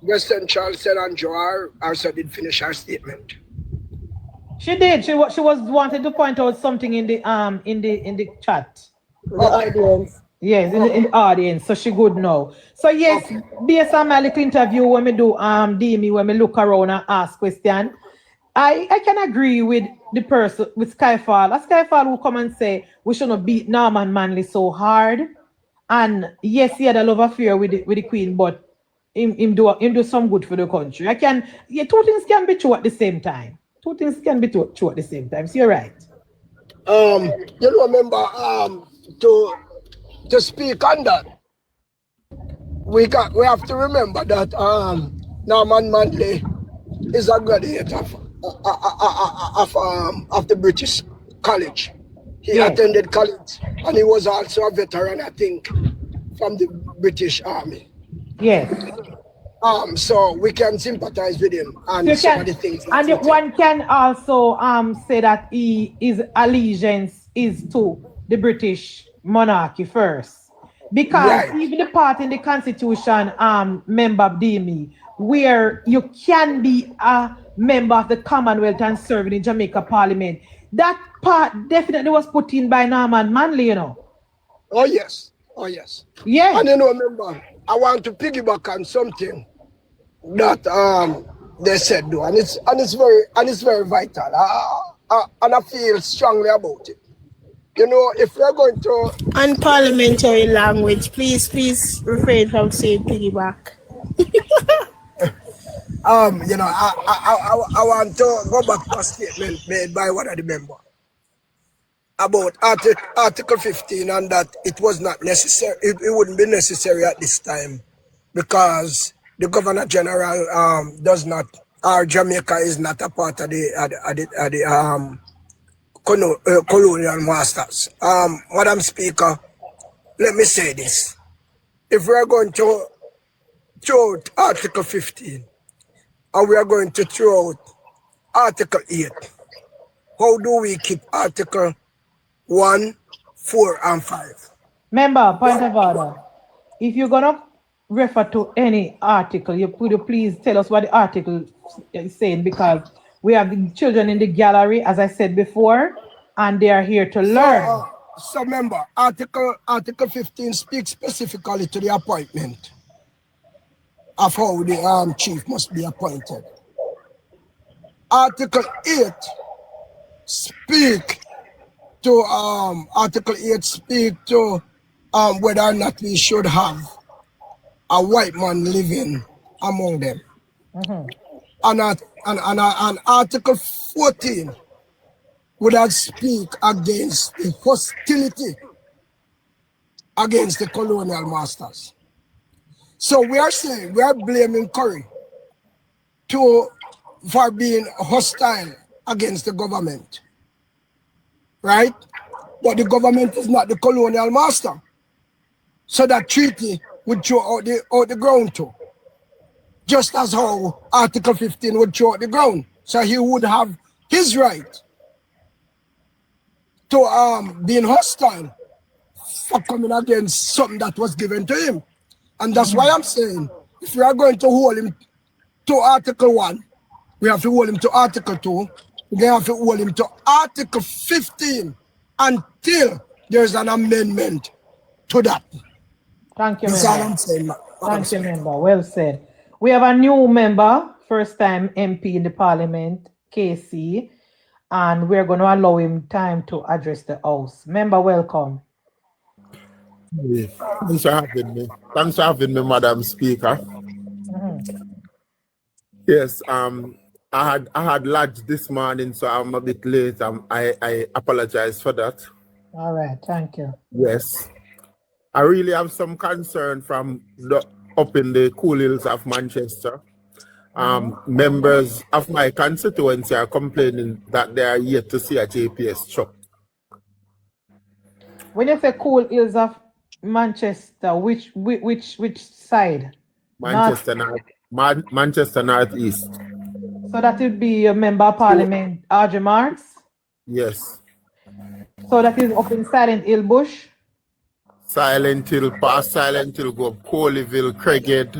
Western Charles said and Joar also did finish her statement. She did. She was wanting to point out something in the chat. The audience. Yes, in the audience. So she good now. So yes, based on my little interview when we do Demi, when we look around and ask questions, I can agree with the person with Skyfall. A Skyfall will come and say we shouldn't beat Norman Manley so hard. And yes, he had a love affair with the Queen, but him do some good for the country. Two things can be true at the same time. Two things can be true at the same time. So you're right. Remember, to speak on that, we have to remember that Norman Manley is a graduate of the British College. He attended college, and he was also a veteran, I think, from the British Army. Yes. So we can sympathize with him and some of the things. And one can also say that his allegiance is to the British monarchy first, because even the part in the Constitution, member Demi, where you can be a member of the Commonwealth and serve in the Jamaica Parliament, that part definitely was put in by Norman Manley, you know. Oh yes, oh yes. Yeah. And you know, remember, I want to piggyback on something that they said though, and it's very vital. And I feel strongly about it. You know, if we're going to unparliamentary language, please refrain from saying piggyback. You know, I want to go back to a statement made by one of the members about Article 15, and that it was not necessary, it wouldn't be necessary at this time because the Governor General does not, or Jamaica is not a part of the colonial masters. Madam Speaker, let me say this. If we are going to throw out Article 15, and we are going to throw out Article 8, how do we keep Article 1, 4, and 5? Member, point of order. If you're gonna refer to any article, you please tell us what the article is saying, because we have the children in the gallery, as I said before, and they are here to learn. So remember, Article 15 speaks specifically to the appointment of how the chief must be appointed. Article 8 speak to whether or not we should have a white man living among them. And Article 14 would have speak against the hostility against the colonial masters. So we are saying, we are blaming Curry for being hostile against the government, right? But the government is not the colonial master. So that treaty would throw out the ground too. Just as how Article 15 would throw out the ground. So he would have his right to being hostile for coming against something that was given to him. And that's why I'm saying, if we are going to hold him to Article 1, we have to hold him to Article 2, we have to hold him to Article 15 until there's an amendment to that. Thank you, That's member. all I'm saying. Thank you, member. Well said. We have a new member, first time MP in the Parliament, KC, and we're going to allow him time to address the House. Member, welcome. Thanks for having me. Thanks for having me, Madam Speaker. Yes, I had lodged this morning, so I'm a bit late. I apologize for that. All right, thank you. Yes, I really have some concern from up in the cool hills of Manchester. Members of my constituency are complaining that they are yet to see a JPS truck. When you say cool hills of Manchester, which side? Manchester North, Manchester Northeast. So that would be your member of Parliament, RJ Marks? Yes. So that is up in Silent Hill Bush? Silent Hill, past Silent Hill, go up Coleyville, Craighead.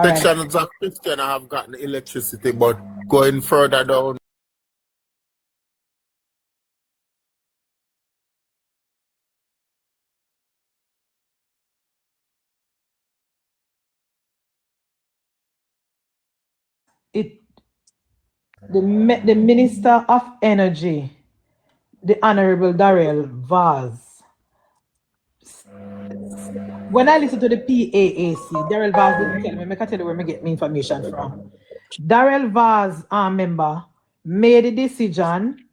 Sections of Christian have gotten electricity, but going further down. The Minister of Energy, the Honorable Darrell Vaz. When I listen to the PAAC, Darrell Vaz didn't tell me, I can tell you where I get my information from. Darrell Vaz, member, made a decision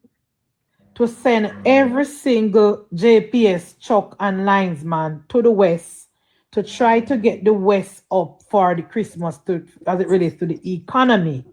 to send every single JPS truck and linesman to the west to try to get the West up for the Christmas as it relates to the economy.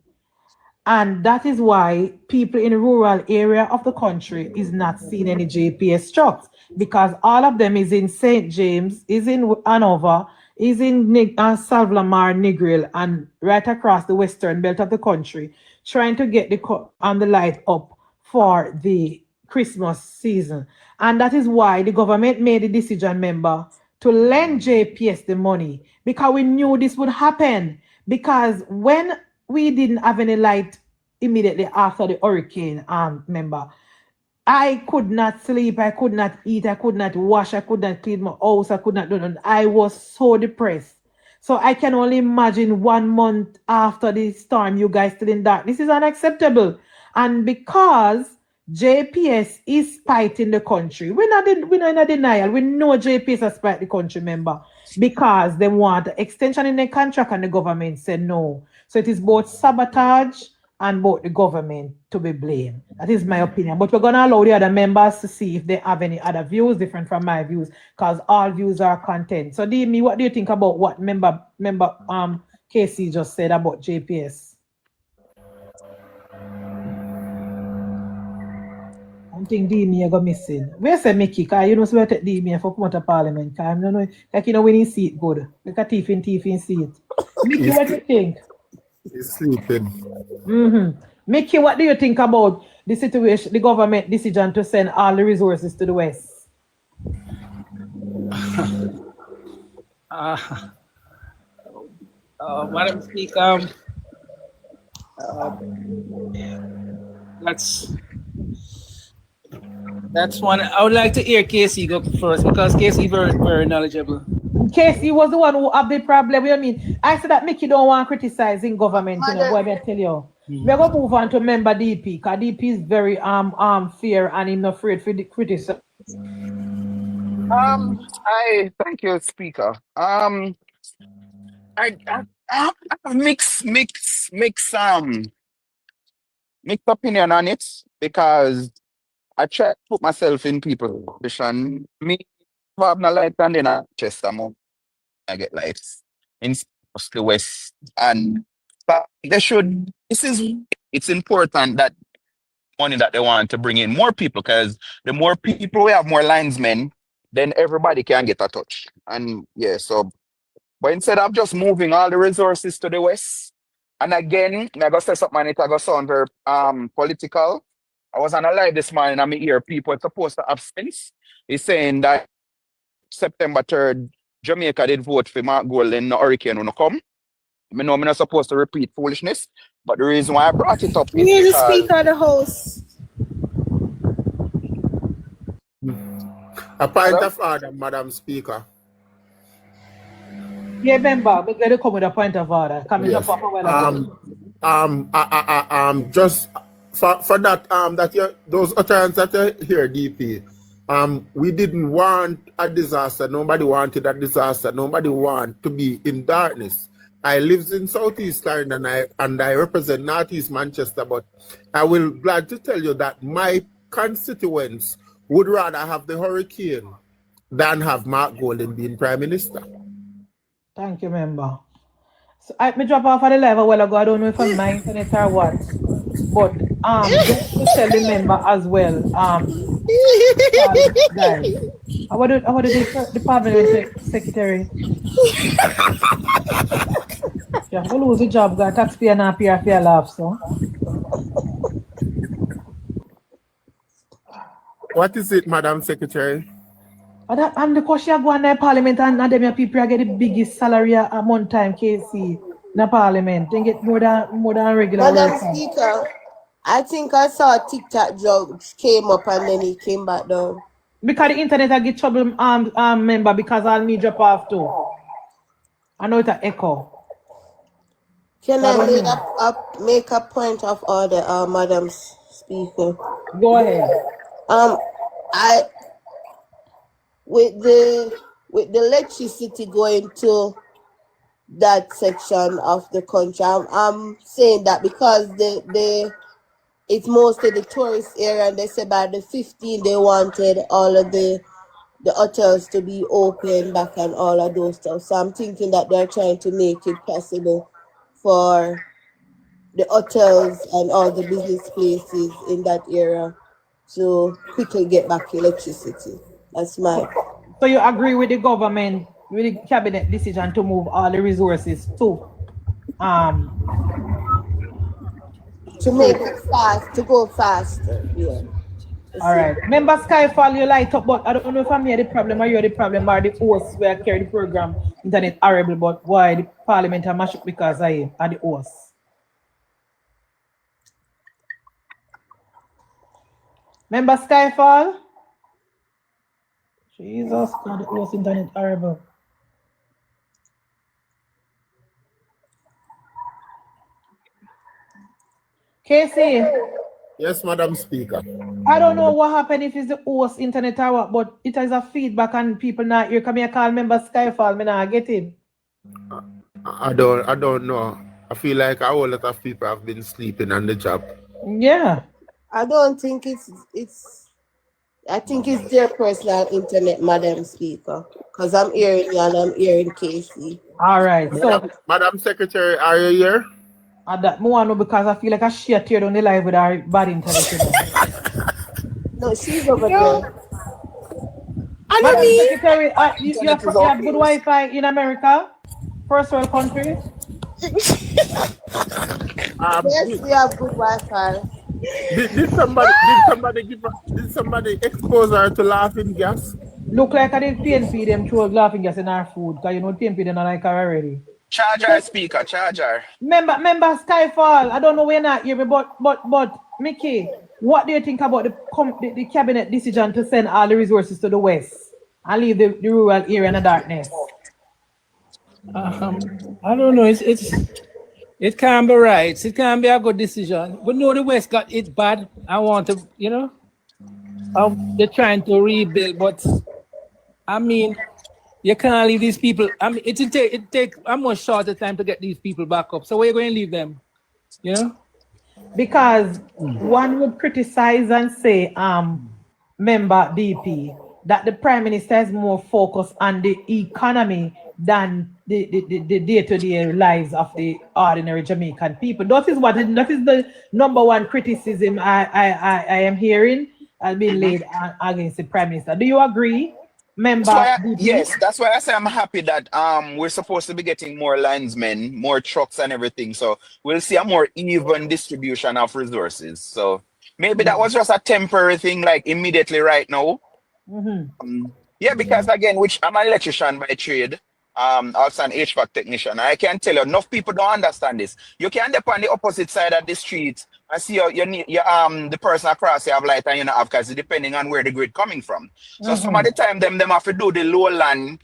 And that is why people in the rural area of the country is not seeing any JPS trucks, because all of them is in St. James, is in Hanover, is in Salvlamar, Negril, and right across the western belt of the country, trying to get the light up for the Christmas season. And that is why the government made the decision, member, to lend JPS the money, because we knew this would happen. Because when we didn't have any light immediately after the hurricane, member, I could not sleep, I could not eat, I could not wash, I could not clean my house, I could not do nothing. I was so depressed. So I can only imagine 1 month after the storm, you guys still in dark. This is unacceptable. And because JPS is fighting the country, we're not in a denial. We know JPS has fight the country, member, because they want extension in the contract and the government said no. So it is both sabotage and both the government to be blamed. That is my opinion. But we're going to allow the other members to see if they have any other views different from my views, because all views are content. So, Demi, what do you think about what member Casey just said about JPS? I think Demi go missing. Where's the Mickey? Because you know, so we take Demi for come out of parliament. I don't know, like, you know, when he see it good. Like a thief in see it. Mickey, what do you think? He's sleeping. Mickey, what do you think about the situation, the government decision to send all the resources to the West? Madam Speaker, that's one. I would like to hear Casey go first, because Casey very, very knowledgeable. Casey was the one who had the problem. You mean? I said that Mickey don't want criticizing government, you know, boy, I tell you. We're gonna move on to member DP, because DP is very fair and he's not afraid for the criticism. I thank you, Speaker. I have mixed opinion on it, because I try to put myself in people's position. Me, I have no light and then I chest them. I get lights in the West, and but they should. It's important that money that they want to bring in more people, because the more people we have, more linesmen, then everybody can get a touch. And yeah, so but instead of just moving all the resources to the West, and again, I go say something, it I go sound very political. I was on a live this morning and I hear people supposed to abstain. He's saying that September 3rd, Jamaica did vote for Mark Gold and the hurricane when come. I know I'm not supposed to repeat foolishness, but the reason why I brought it up is You're the speaker of the house. A point of order, Madam Speaker. Yeah, member, we're going to come with a point of order. Yes. Just for that those utterances that you hear, DP. We didn't want a disaster. Nobody wanted a disaster. Nobody wanted to be in darkness. I live in Southeast Carolina and I represent Northeast Manchester, but I will glad to tell you that my constituents would rather have the hurricane than have Mark Golden being Prime Minister. Thank you, member. So I drop off at the level while ago. I don't know if I'm my internet or what, but just to tell the member as well. Guys, I want the Department Secretary. You have to lose the job, guys. Taxpayer not pay for your laugh, so. What is it, Madam Secretary? And the question go on in Parliament and them people get the biggest salary a month time, KC, in the Parliament. They get more than regular Madam workers. Speaker, I think I saw a TikTok joke came up and then he came back down. Because the internet I get trouble, member, because I'll need drop off too. I know it's an echo. Can I make a point of order, Madam Speaker? Go ahead. With the electricity going to that section of the country, I'm saying that because it's mostly the tourist area, and they said by the 15th they wanted all of the the hotels to be open back and all of those stuff. So I'm thinking that they're trying to make it possible for the hotels and all the business places in that area to quickly get back electricity. That's my. So you agree with the government, with the cabinet decision to move all the resources to make it fast, to go faster, yeah. All right. Remember Skyfall, you light up, but I don't know if I'm here the problem or you're the problem or the host where I carry the program. Internet horrible, but why the parliament are mashed up because I are the host. Remember Skyfall? Jesus, God, the host internet horrible. Casey. Yes, Madam Speaker. I don't know what happened if it's the host internet or what, but it has a feedback and people not here. Come here, call member Skyfall, me not get him. I don't know. I feel like a whole lot of people have been sleeping on the job. Yeah. I don't think it's I think it's their personal internet, Madam Speaker. Because I'm hearing you and I'm hearing Casey. All right. So Madam Secretary, are you here? That more no because I feel like she tear on the live with our bad internet. No, she's over there. Madam Secretary, you have good Wi-Fi in America? First world country? Yes, we have good Wi-Fi. Did somebody expose her to laughing gas? Look like I did PNP them throw laughing gas in our food, because you know PNP them not like her already. Charger speaker, charger. Member Skyfall, I don't know where not here, but Mickey, what do you think about the cabinet decision to send all the resources to the west and leave the rural area in the darkness? I don't know. It can't be right. It can't be a good decision. But no, the West got it bad. I want to, you know, they're trying to rebuild, but I mean, you can't leave these people. I mean, it take a much shorter time to get these people back up. So where are you going to leave them? You know? Because one would criticize and say, member DP, that the Prime Minister is more focused on the economy than the day-to-day lives of the ordinary Jamaican people. That is the number one criticism I am hearing has been laid against the Prime Minister. Do you agree, member? Yes, that's why I say I'm happy that we're supposed to be getting more linesmen, more trucks and everything. So we'll see a more even distribution of resources. So maybe that was just a temporary thing, like immediately right now. Yeah, because again, I'm an electrician by trade, also an HVAC technician. I can tell you, enough people don't understand this. You can dip on the opposite side of the street and see the person across you have light and you not have, because depending on where the grid coming from. So some of the time them have to do the lowland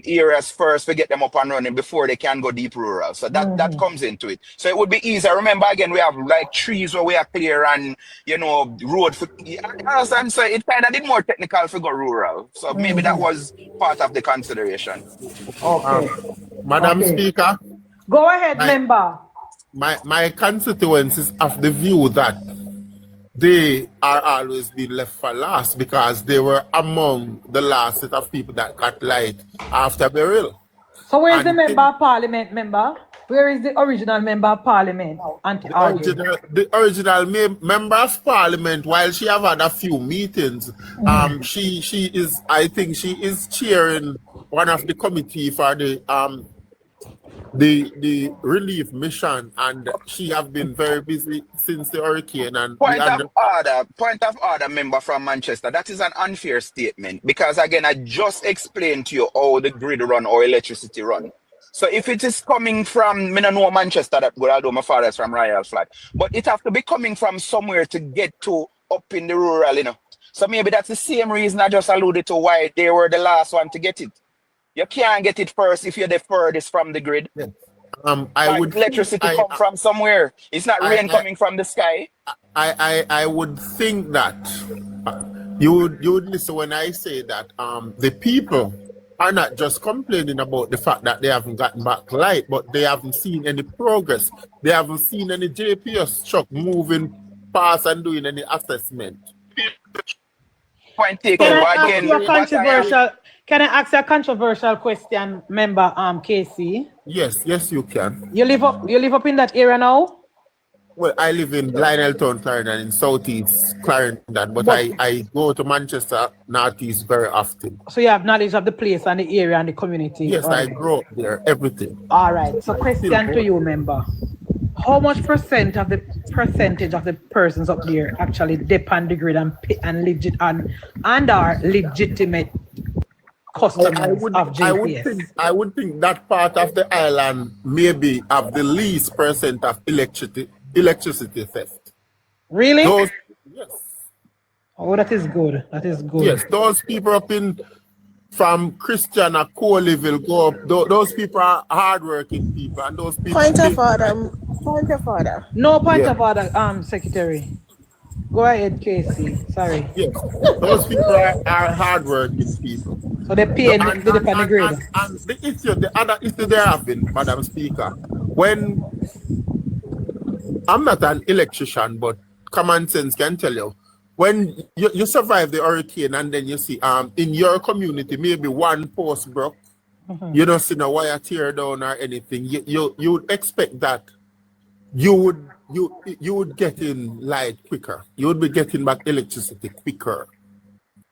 areas first to get them up and running before they can go deep rural. So that comes into it. So it would be easier. Remember again, we have like trees where we are clear and road for and so it kind of did more technical for go rural. So maybe that was part of the consideration. Okay. Madam Speaker. Go ahead, member. My constituents have the view that they are always being left for last because they were among the last set of people that got light after burial. So where is the member of parliament, member? Where is the original member of parliament? The original member of parliament, while she have had a few meetings, she is, I think she is chairing one of the committee for the relief mission, and she have been very busy since the hurricane. And point of order, member from Manchester. That is an unfair statement because again, I just explained to you how the grid run or electricity run. So if it is coming from, I don't know Manchester that good, although my father is from Royal Flag, but it have to be coming from somewhere to get to up in the rural, So maybe that's the same reason I just alluded to why they were the last one to get it. You can't get it first if you're the furthest from the grid. Yes. Electricity come from somewhere. It's not rain coming from the sky. I would think that you would listen when I say that the people are not just complaining about the fact that they haven't gotten back light, but they haven't seen any progress. They haven't seen any JPS truck moving past and doing any assessment. Point taken. Can I But ask again, you a what I am controversial? Can I ask you a controversial question, member Casey? Yes, yes, you can. You live up in that area now? Well, I live in Lioneltown, Clarendon, in southeast Clarendon, but I go to Manchester northeast very often. So you have knowledge of the place and the area and the community. Yes, All I right. grew up there, everything. All right. So question to you, member. How much percentage of the persons up there actually depend the grid and legit and are legitimate customers of JPS? I would think that part of the island maybe have the least percent of electricity theft. Really? Yes. Oh, that is good. That is good. Yes, those people up in from Christian or Coleville go up. Those people are hardworking people, and those people. Point of order. Point of order. No point of order, Secretary. Go ahead, Casey. Sorry. Yes, those people are hardworking people. So they pay the depend the grid. And the other issue there have been, Madam Speaker, when I'm not an electrician, but common sense can tell you, when you survive the hurricane and then you see in your community maybe one post broke, you don't see no wire tear down or anything, you would expect that you would get in light quicker. You would be getting back electricity quicker.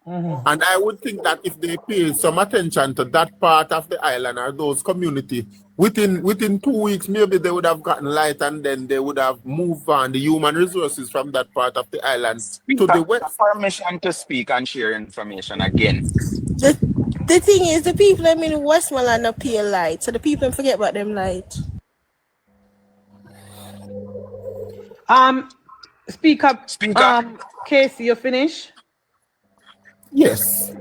And I would think that if they pay some attention to that part of the island or those communities, within 2 weeks, maybe they would have gotten light and then they would have moved on the human resources from that part of the island to the west. Permission to speak and share information again. The thing is, the people in Westmoreland don't pay light, so the people forget about them light. Speaker. Casey, you finish? Yes.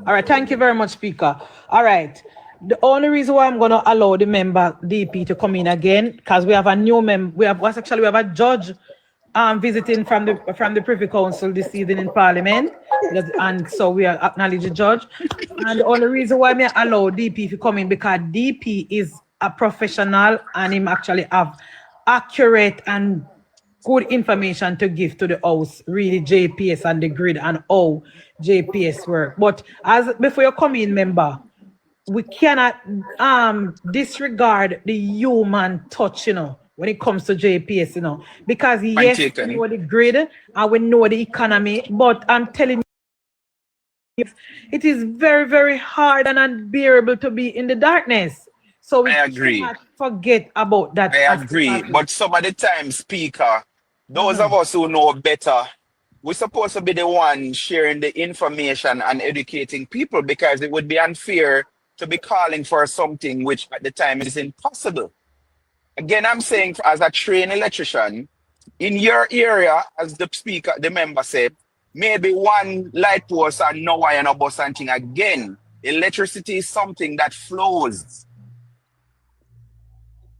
All right. Thank you very much, Speaker. All right. The only reason why I'm going to allow the member DP to come in again, because we have a new member. We have a judge visiting from the Privy Council this evening in Parliament, and so we are acknowledge the judge. And the only reason why I allow DP to come in because DP is a professional and him actually have accurate and good information to give to the house, really JPS and the grid and how JPS work. But before you come in, member, we cannot disregard the human touch, when it comes to JPS, because yes, we know the grid and we know the economy, but I'm telling you, it is very, very hard and unbearable to be in the darkness. So we cannot forget about that. I agree, but some of the time, Speaker, those of us who know better, we're supposed to be the one sharing the information and educating people, because it would be unfair to be calling for something which at the time is impossible. Again, I'm saying as a trained electrician, in your area, as the member said, maybe one light post and no wire, no bus and thing. Again, electricity is something that flows.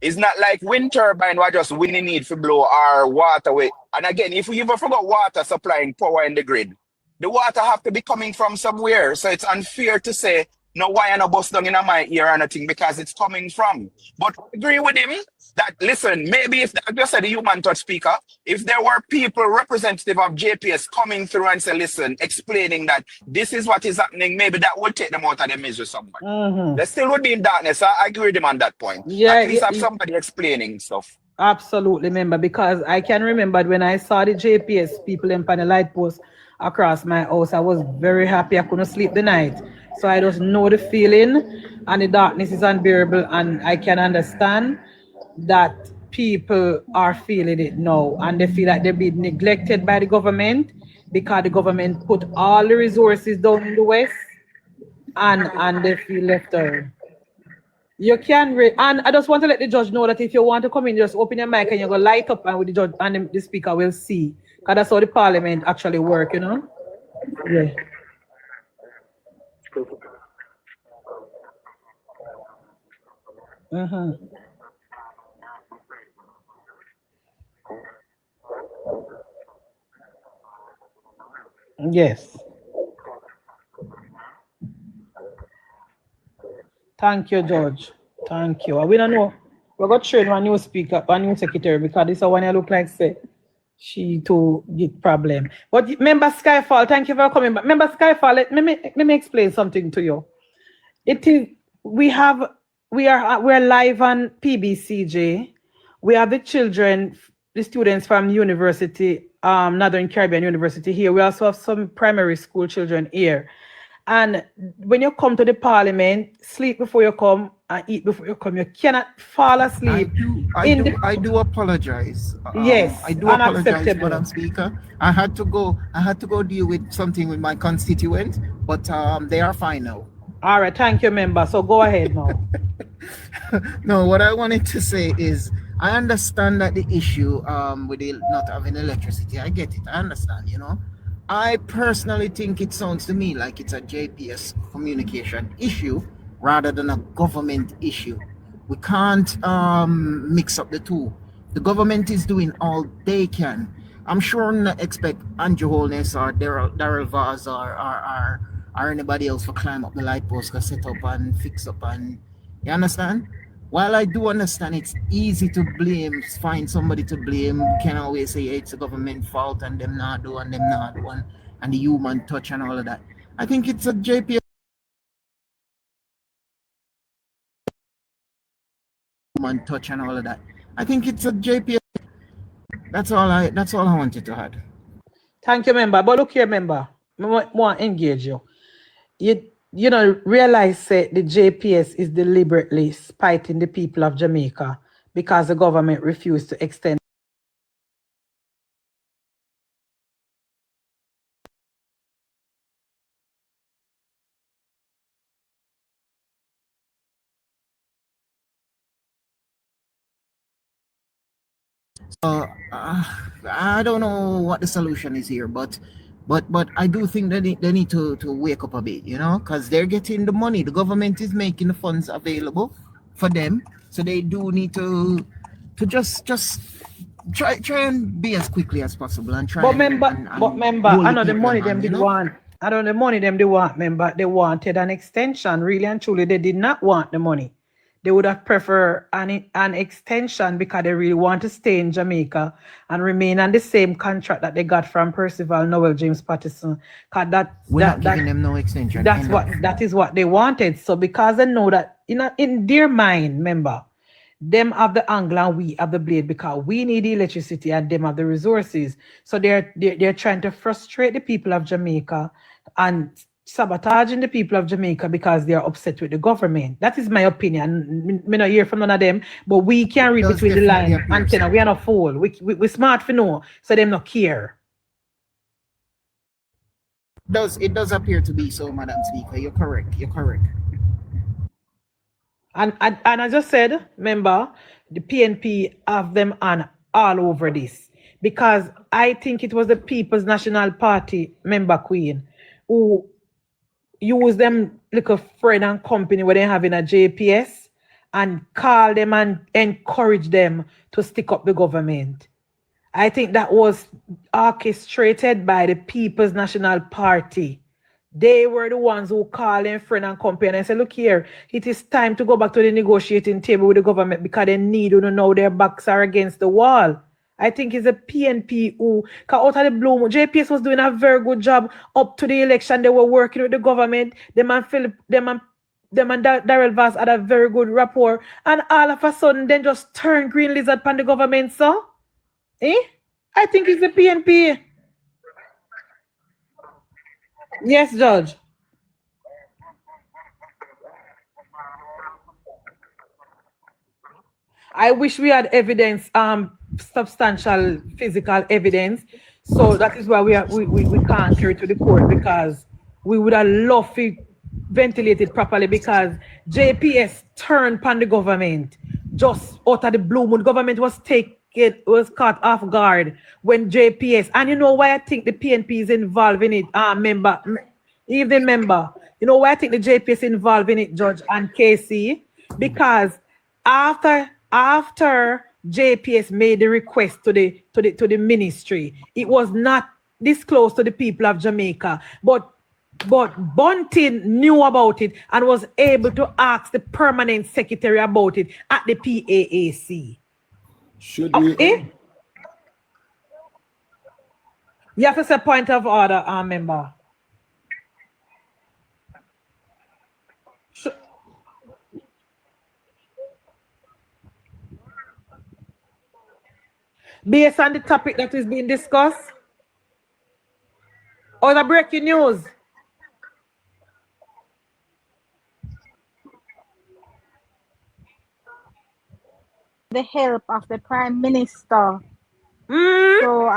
It's not like wind turbine where just wind need to blow our water away. And again, if we even forgot water supplying power in the grid, the water have to be coming from somewhere. So it's unfair to say, no wire no bus down in my ear or nothing, because it's coming from. But I agree with him that, listen, maybe if, I just said the human touch, Speaker, if there were people representative of JPS coming through and say, listen, explaining that this is what is happening, maybe that would take them out of the misery somewhat. They still would be in darkness. I agree with him on that point. Yeah, at least have somebody explaining stuff. Absolutely, member, because I can remember when I saw the JPS people in the light post across my house, I was very happy. I couldn't sleep the night. So I just know the feeling, and the darkness is unbearable, and I can understand that people are feeling it now, and they feel like they're being neglected by the government because the government put all the resources down in the West, and they feel left out. You can and I just want to let the judge know that if you want to come in, just open your mic and you go light up, and with the judge and the speaker will see, because that's how the parliament actually work, Yeah. Yes. Thank you, George. Thank you. We don't know. We're going to train one new speaker, one new secretary, because this is one I look like say. She to get problem. But remember Skyfall, thank you for coming back. Remember Skyfall, let me explain something to you. It is we are live on PBCJ. We have the children, the students from university, Northern Caribbean University here. We also have some primary school children here. And when you come to the parliament, sleep before you come and eat before you come. You cannot fall asleep. I do apologize. Yes, I do apologize, unacceptable. Madam Speaker. I had to go deal with something with my constituent, but they are fine now. All right, thank you, member. So go ahead now. No, what I wanted to say is I understand that the issue with it not having electricity. I get it. I understand, you know. I personally think it sounds to me like it's a JPS communication issue rather than a government issue. We can't mix up the two. The government is doing all they can. I'm sure not expect Andrew Holness or Daryl Vaz or anybody else to climb up the light post, to set up and fix up, and you understand? While I do understand it's easy to blame, find somebody to blame, you can always say it's a government fault and them not do and them not do and the human touch and all of that. I think it's a JPS human touch and all of that. I think it's a JPS. That's all I wanted to add. Thank you, member. But look here, member. I want to engage you. You know, realize that the JPS is deliberately spiting the people of Jamaica because the government refused to extend. I don't know what the solution is here, but I do think that they need to wake up a bit, you know, because they're getting the money. The government is making the funds available for them, so they do need to just try and be as quickly as possible and try. But member, I know the money them did want. I know the money them they want, member. They wanted an extension. Really and truly, they did not want the money. They would have preferred an extension because they really want to stay in Jamaica and remain on the same contract that they got from Percival Noel James Patterson. We're not giving them no extension. That is what they wanted. So because they know that in their mind, remember, them have the angle and we have the blade because we need the electricity and them have the resources. So they're trying to frustrate the people of Jamaica and sabotaging the people of Jamaica because they are upset with the government. That is my opinion. Me not hear from none of them, but we can read between the lines. Antenna, we are not fool. We smart for know, so them not care. It does appear to be so, Madam Speaker. You're correct. And I just said, remember, the PNP have them on all over this because I think it was the People's National Party member Queen who use them like a friend and company where they having a JPS and call them and encourage them to stick up the government. I think that was orchestrated by the People's National Party. They were the ones who called them friend and company and said, look here, it is time to go back to the negotiating table with the government because they need to know their backs are against the wall. I think it's a PNP who, out of the blue, JPS was doing a very good job up to the election. They were working with the government. Them and Daryl Vaz had a very good rapport. And all of a sudden, then just turn green lizard upon the government, so? I think it's the PNP. Yes, Judge. I wish we had evidence, substantial physical evidence. So that is why we can't carry to the court because we would have loved to ventilate it properly because JPS turned upon the government just out of the blue moon. Government was caught off guard when JPS, and you know why I think the PNP is involved in it, member. You know why I think the JPS involved in it, Judge and KC? Because after JPS made the request to the ministry, it was not disclosed to the people of Jamaica, but Bunting knew about it and was able to ask the permanent secretary about it at the PAAC. Should we? You have to say point of order, member. Based on the topic that is being discussed? Or the breaking news? The help of the Prime Minister. So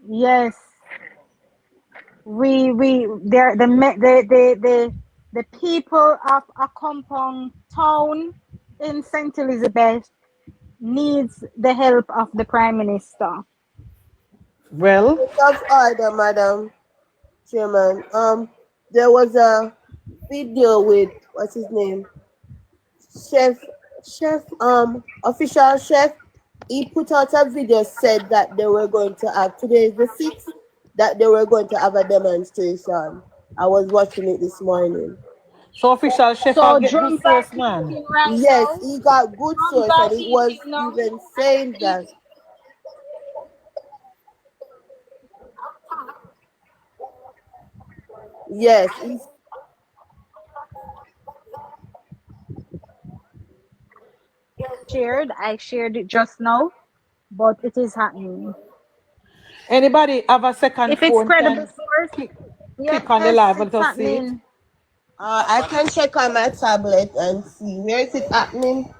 yes, the people of Accompong town in St. Elizabeth needs the help of the Prime Minister. Well, Point of order, Madam Chairman. There was a video with what's his name, official chef. He put out a video, said that they were going to have, today is the 6th, that they were going to have a demonstration. I was watching it this morning. So official chef So get good source, man. right Yes, now. he got good source, and he was even saying that. Yes, he's I shared it just now, but it is happening. Anybody have a second If it's phone? credible source, click on the live and just see it. I can check on my tablet and see where is it happening.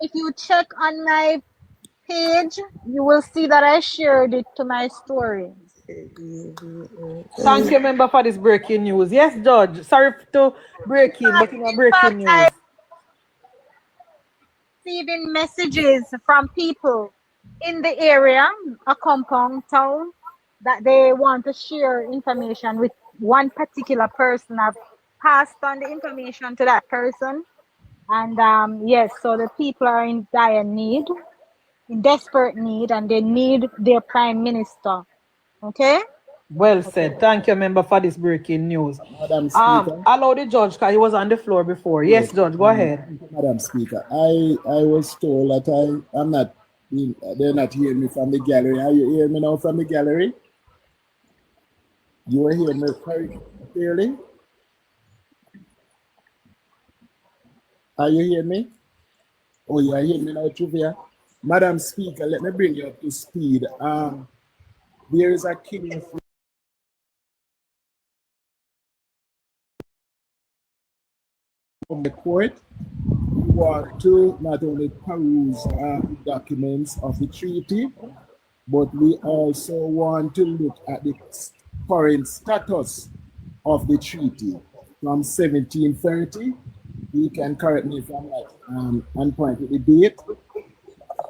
If you check on my page, you will see that I shared it to my story. Thank you, member, for this breaking news. Yes, Judge. Sorry to break in, but breaking news. Receiving messages from people in the area, a compound town, that they want to share information with one particular person. I've passed on the information to that person. And yes, so the people are in dire need, in desperate need, and they need their Prime Minister. Okay? Well said. Thank you, member, for this breaking news. Madam Speaker. Allow the judge, because he was on the floor before. Yes, Judge, go ahead. Madam Speaker, I was told that I'm not, they're not hearing me from the gallery. Are you hearing me now from the gallery? You are hearing me very clearly? Are you hearing me? Oh, you are hearing me now, Trivia? Madam Speaker, let me bring you up to speed. There is a king from the court who want to not only peruse documents of the treaty, but we also want to look at the current status of the treaty from 1730. You can correct me if I'm not on point with the date.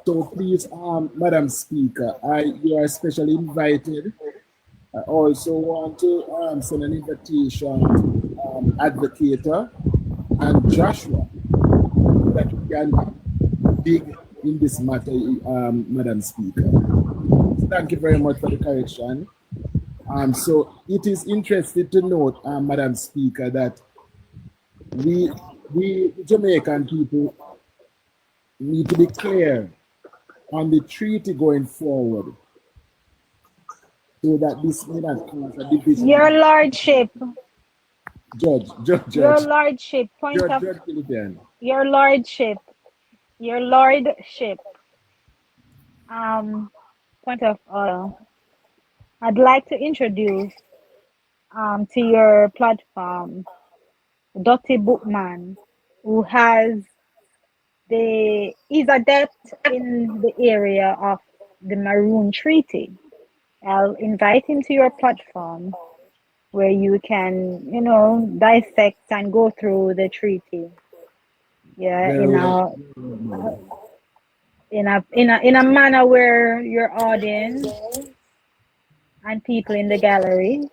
So please, Madam Speaker, you are especially invited. I also want to send an invitation to Advocator and Joshua that we can dig in this matter, Madam Speaker. Thank you very much for the correction. So it is interesting to note, Madam Speaker, that we Jamaican people need to be clear on the treaty going forward, so that this may not cause a division. Your Lordship. Judge. Your Lordship. Your Lordship. Your Lordship. Point of order. I'd like to introduce to your platform Dottie Bookman, who is adept in the area of the Maroon Treaty. I'll invite him to your platform where you can, dissect and go through the treaty. Yeah, in a manner where your audience and people in the gallery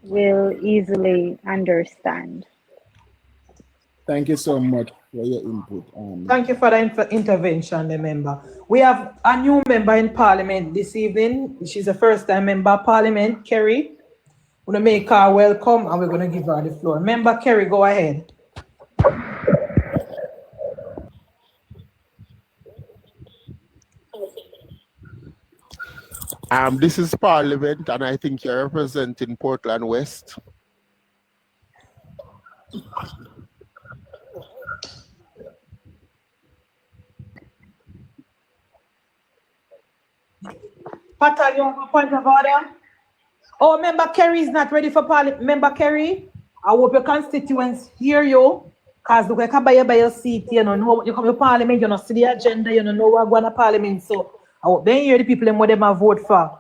will easily understand. Thank you so much for your input. Thank you for the intervention, the member. We have a new member in Parliament this evening. She's a first-time member of Parliament, Kerry. We're going to make her welcome and we're going to give her the floor. Member Kerry, go ahead. This is Parliament, and I think you're representing Portland West. Patel, you have a point of order? Oh, Member Kerry is not ready for Parliament. Member Kerry, I hope your constituents hear you. Because look, I can buy your seat, you know you come to Parliament, you know, see the agenda, you know what going to Parliament. So I hope they hear the people and what they might vote for.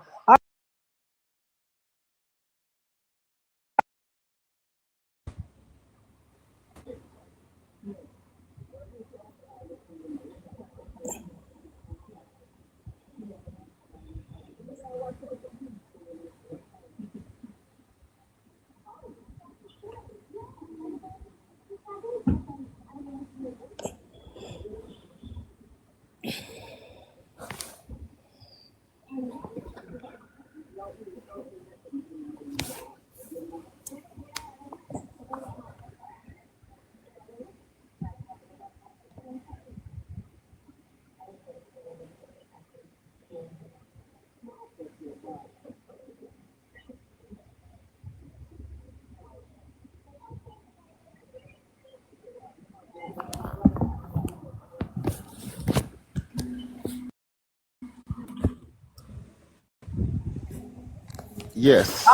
Yes.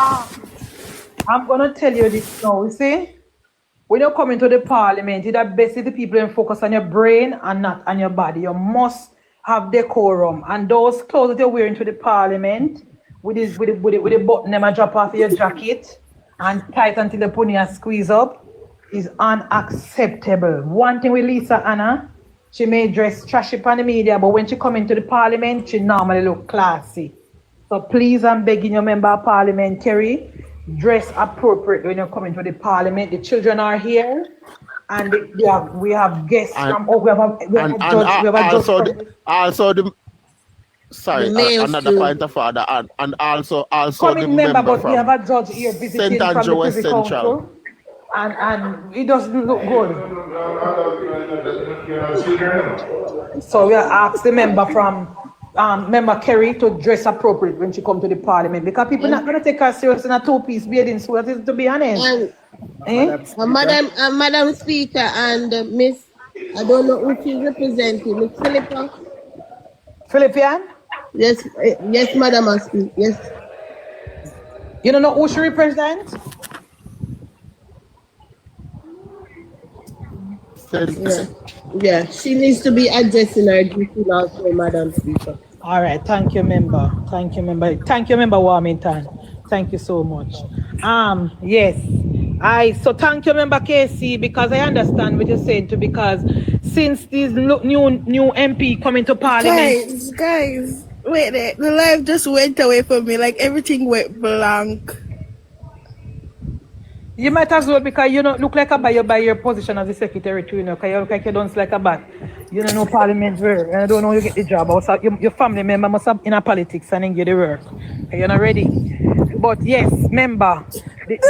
I'm going to tell you this now. You see, when you come into the Parliament, it's best if the people and focus on your brain and not on your body. You must have decorum. And those clothes that you're wearing to the Parliament, with the button them and drop off your jacket and tight until the pony and squeeze up, is unacceptable. One thing with Lisa Anna, she may dress trashy on the media, but when she come into the Parliament, she normally look classy. So please, I'm begging you, Member of Parliament, Kerry, dress appropriate when you come into the Parliament. The children are here, and we have guests from. Oh, we have a judge. Sorry, another point of order, and also coming the member, but from we have a judge here visiting St. Andrew from the West Privy Central. Council, and it doesn't look good. So we are asked the member from. Member Kerry to dress appropriate when she come to the Parliament, because people not going to take her serious in a two-piece bathing suit, to be honest. Madam Speaker and Miss, I don't know who she's representing, Miss Philippa. Philippian? Yes, yes, Madam Speaker, yes. You don't know who she represents? Yeah, she needs to be addressing her duty also, Madam Speaker. All right, thank you, member. Thank you, member. Thank you, member Warmington. Thank you so much. Yes. So thank you, member Casey, because I understand what you're saying too, because since these new MP come into Parliament. Guys, wait there. The live just went away from me, like everything went blank. You might as well, because you don't look like a by your position as the secretary too, you know, because you look like you don't like a bat. You don't know Parliament work, and I don't know how you get the job. Also, your family member must have in a politics and then get the work. You're not ready. But yes, member. It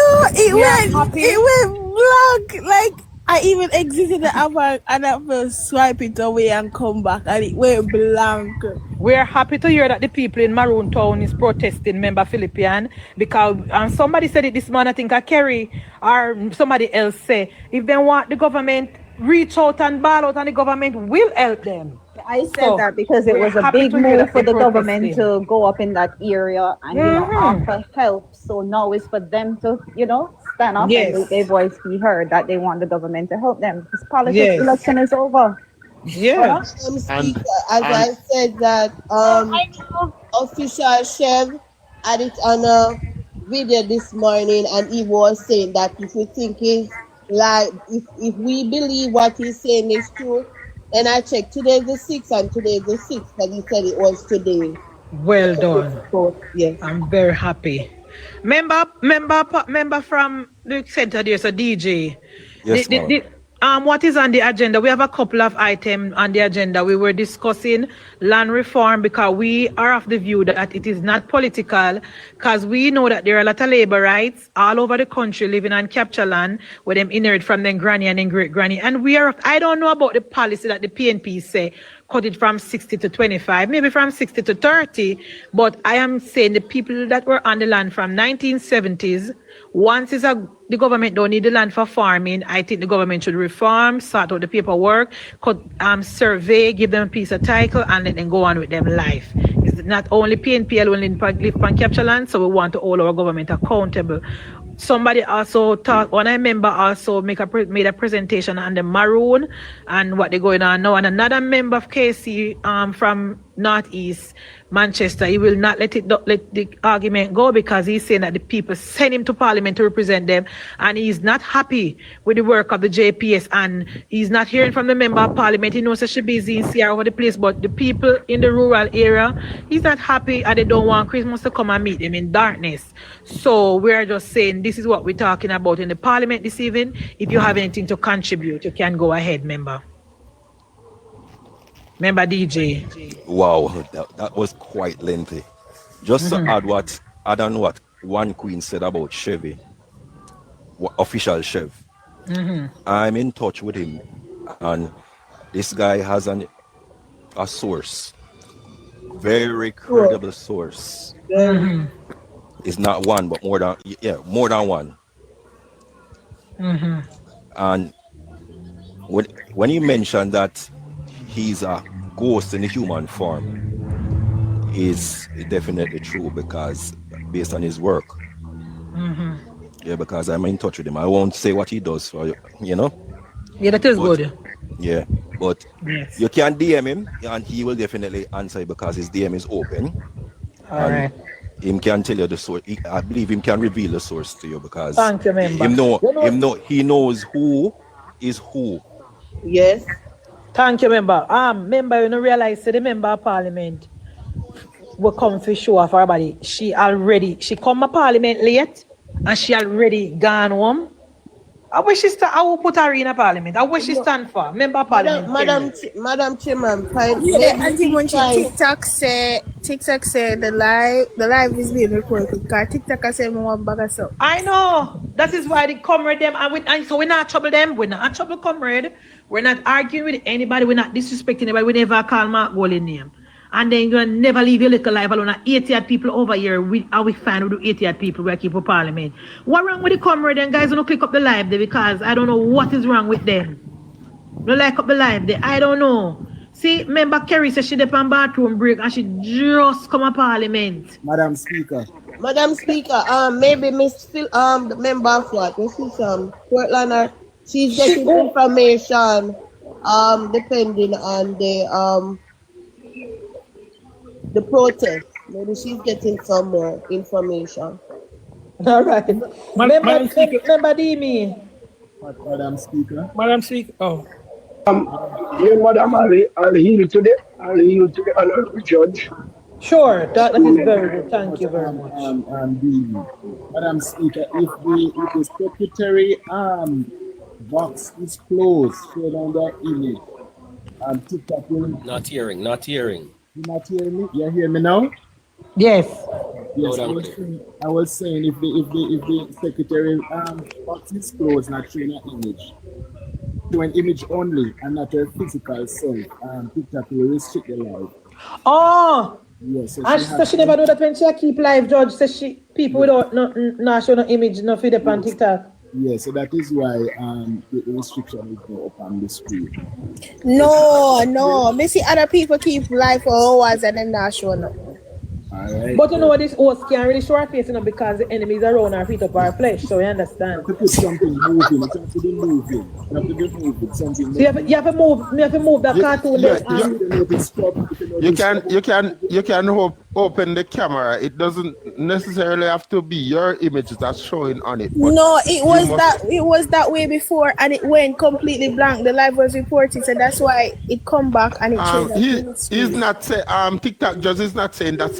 went blank. Like I even exited the app and I first swipe it away and come back, and it went blank. We're happy to hear that the people in Maroon Town is protesting, member Philippian, because somebody said it this morning, I think a Kerry or somebody else say, if they want the government, reach out and ball out, and the government will help them. I said that because it was a big move for the government to go up in that area and offer help. So now it's for them to, stand up and make their voice be heard, that they want the government to help them. Because politics election is over. Yeah. Speaker, as I said that official Chev had it on a video this morning, and he was saying that if we think he's like, if we believe what he's saying is true, then I checked today's the 6th and today's the 6th, and he said it was today. Well done. So, yes. I'm very happy. Member from the center there's a DJ. Yes, what is on the agenda? We have a couple of items on the agenda. We were discussing land reform, because we are of the view that it is not political, because we know that there are a lot of labor rights all over the country living on capture land where them inherit from their granny and then great granny. And I don't know about the policy that the PNP say cut it from 60 to 25, maybe from 60 to 30. But I am saying the people that were on the land from 1970s, once the government don't need the land for farming, I think the government should reform, sort out the paperwork, survey, give them a piece of title, and let them go on with them life. It's not only PNP alone live on capture land, so we want to hold our government accountable. Somebody also one member also made a presentation on the Maroon and what they're going on now. And another member of KC from Northeast Manchester, he will not let the argument go because he's saying that the people send him to Parliament to represent them, and he's not happy with the work of the JPS, and he's not hearing from the member of Parliament. He knows that she's busy in CR over the place, but the people in the rural area, he's not happy, and they don't want Christmas to come and meet them in darkness. So we're just saying this is what we're talking about in the Parliament this evening. If you have anything to contribute, you can go ahead, member. Member DJ. Wow, that was quite lengthy. Just to add on what one queen said about Chevy, official Chev. I'm in touch with him, and this guy has a source, very credible source. It's not one, but more than one. And when you mentioned that he's a ghost in the human form, is definitely true, because based on his work. Yeah, because I'm in touch with him. I won't say what he does for you, Yeah, that is good. Yeah, but you can DM him and he will definitely answer because his DM is open. All right. Him can tell you the source. I believe him can reveal the source to you because thank you, member. He knows who is who. Yes. Thank you, member. Member, you don't realize the member of Parliament will come for show off her body. She come to Parliament late and she already gone home. I wish I will put her in a Parliament. I wish she stand for member of Parliament. Madam Chairman, TikTok say the live is being recorded because TikTok say me one bag of stuff. I know. That is why they comrade them, and so we're not trouble them. We're not trouble comrade. We're not arguing with anybody. We're not disrespecting anybody. We never call Mark Golding name. And then you're gonna never leave your little life alone. 80 people over here. Are we fine with 80 people? We keep a Parliament. What wrong with the comrade and guys? Don't click up the live there because I don't know what is wrong with them. Don't like up the live there. I don't know. See, member Kerry says she did on bathroom break and she just come to Parliament. Madam Speaker, maybe Miss Phil, the member of what? This is Portland. She's getting information, depending on the protest. Maybe she's getting some more information. All right. Madam Dimi. Madam Speaker. Madam Speaker. Oh. Madam, I'll yield to the honorable judge. Sure, that is very good. Thank you very much. Madam Speaker, if the secretary box is closed, show down that image. TikTok will Not hearing. You not hearing me? You hear me now? Yes. Yes. I was saying if the secretary box is closed, not showing an image, to an image only and not a physical self, TikTok will restrict the live. Oh. Yes. So she never do that when she keep live, Judge. Says people without no show no image, no feed up on TikTok. Yes, so that is why the restriction is go up on the screen. No. Me see other people keep live for hours and then not show no. Right. But you know what, this host can't really show her face, because the enemies are around her feet up her flesh, so you understand. To put something moving, it has to be moving. You have to be moving, something. So you have to move that cartoon. You can open the camera. It doesn't necessarily have to be your image that's showing on it. No, it was that way before, and it went completely blank. The live was reported, so that's why it come back and it changed. He's not saying TikTok just is not saying that's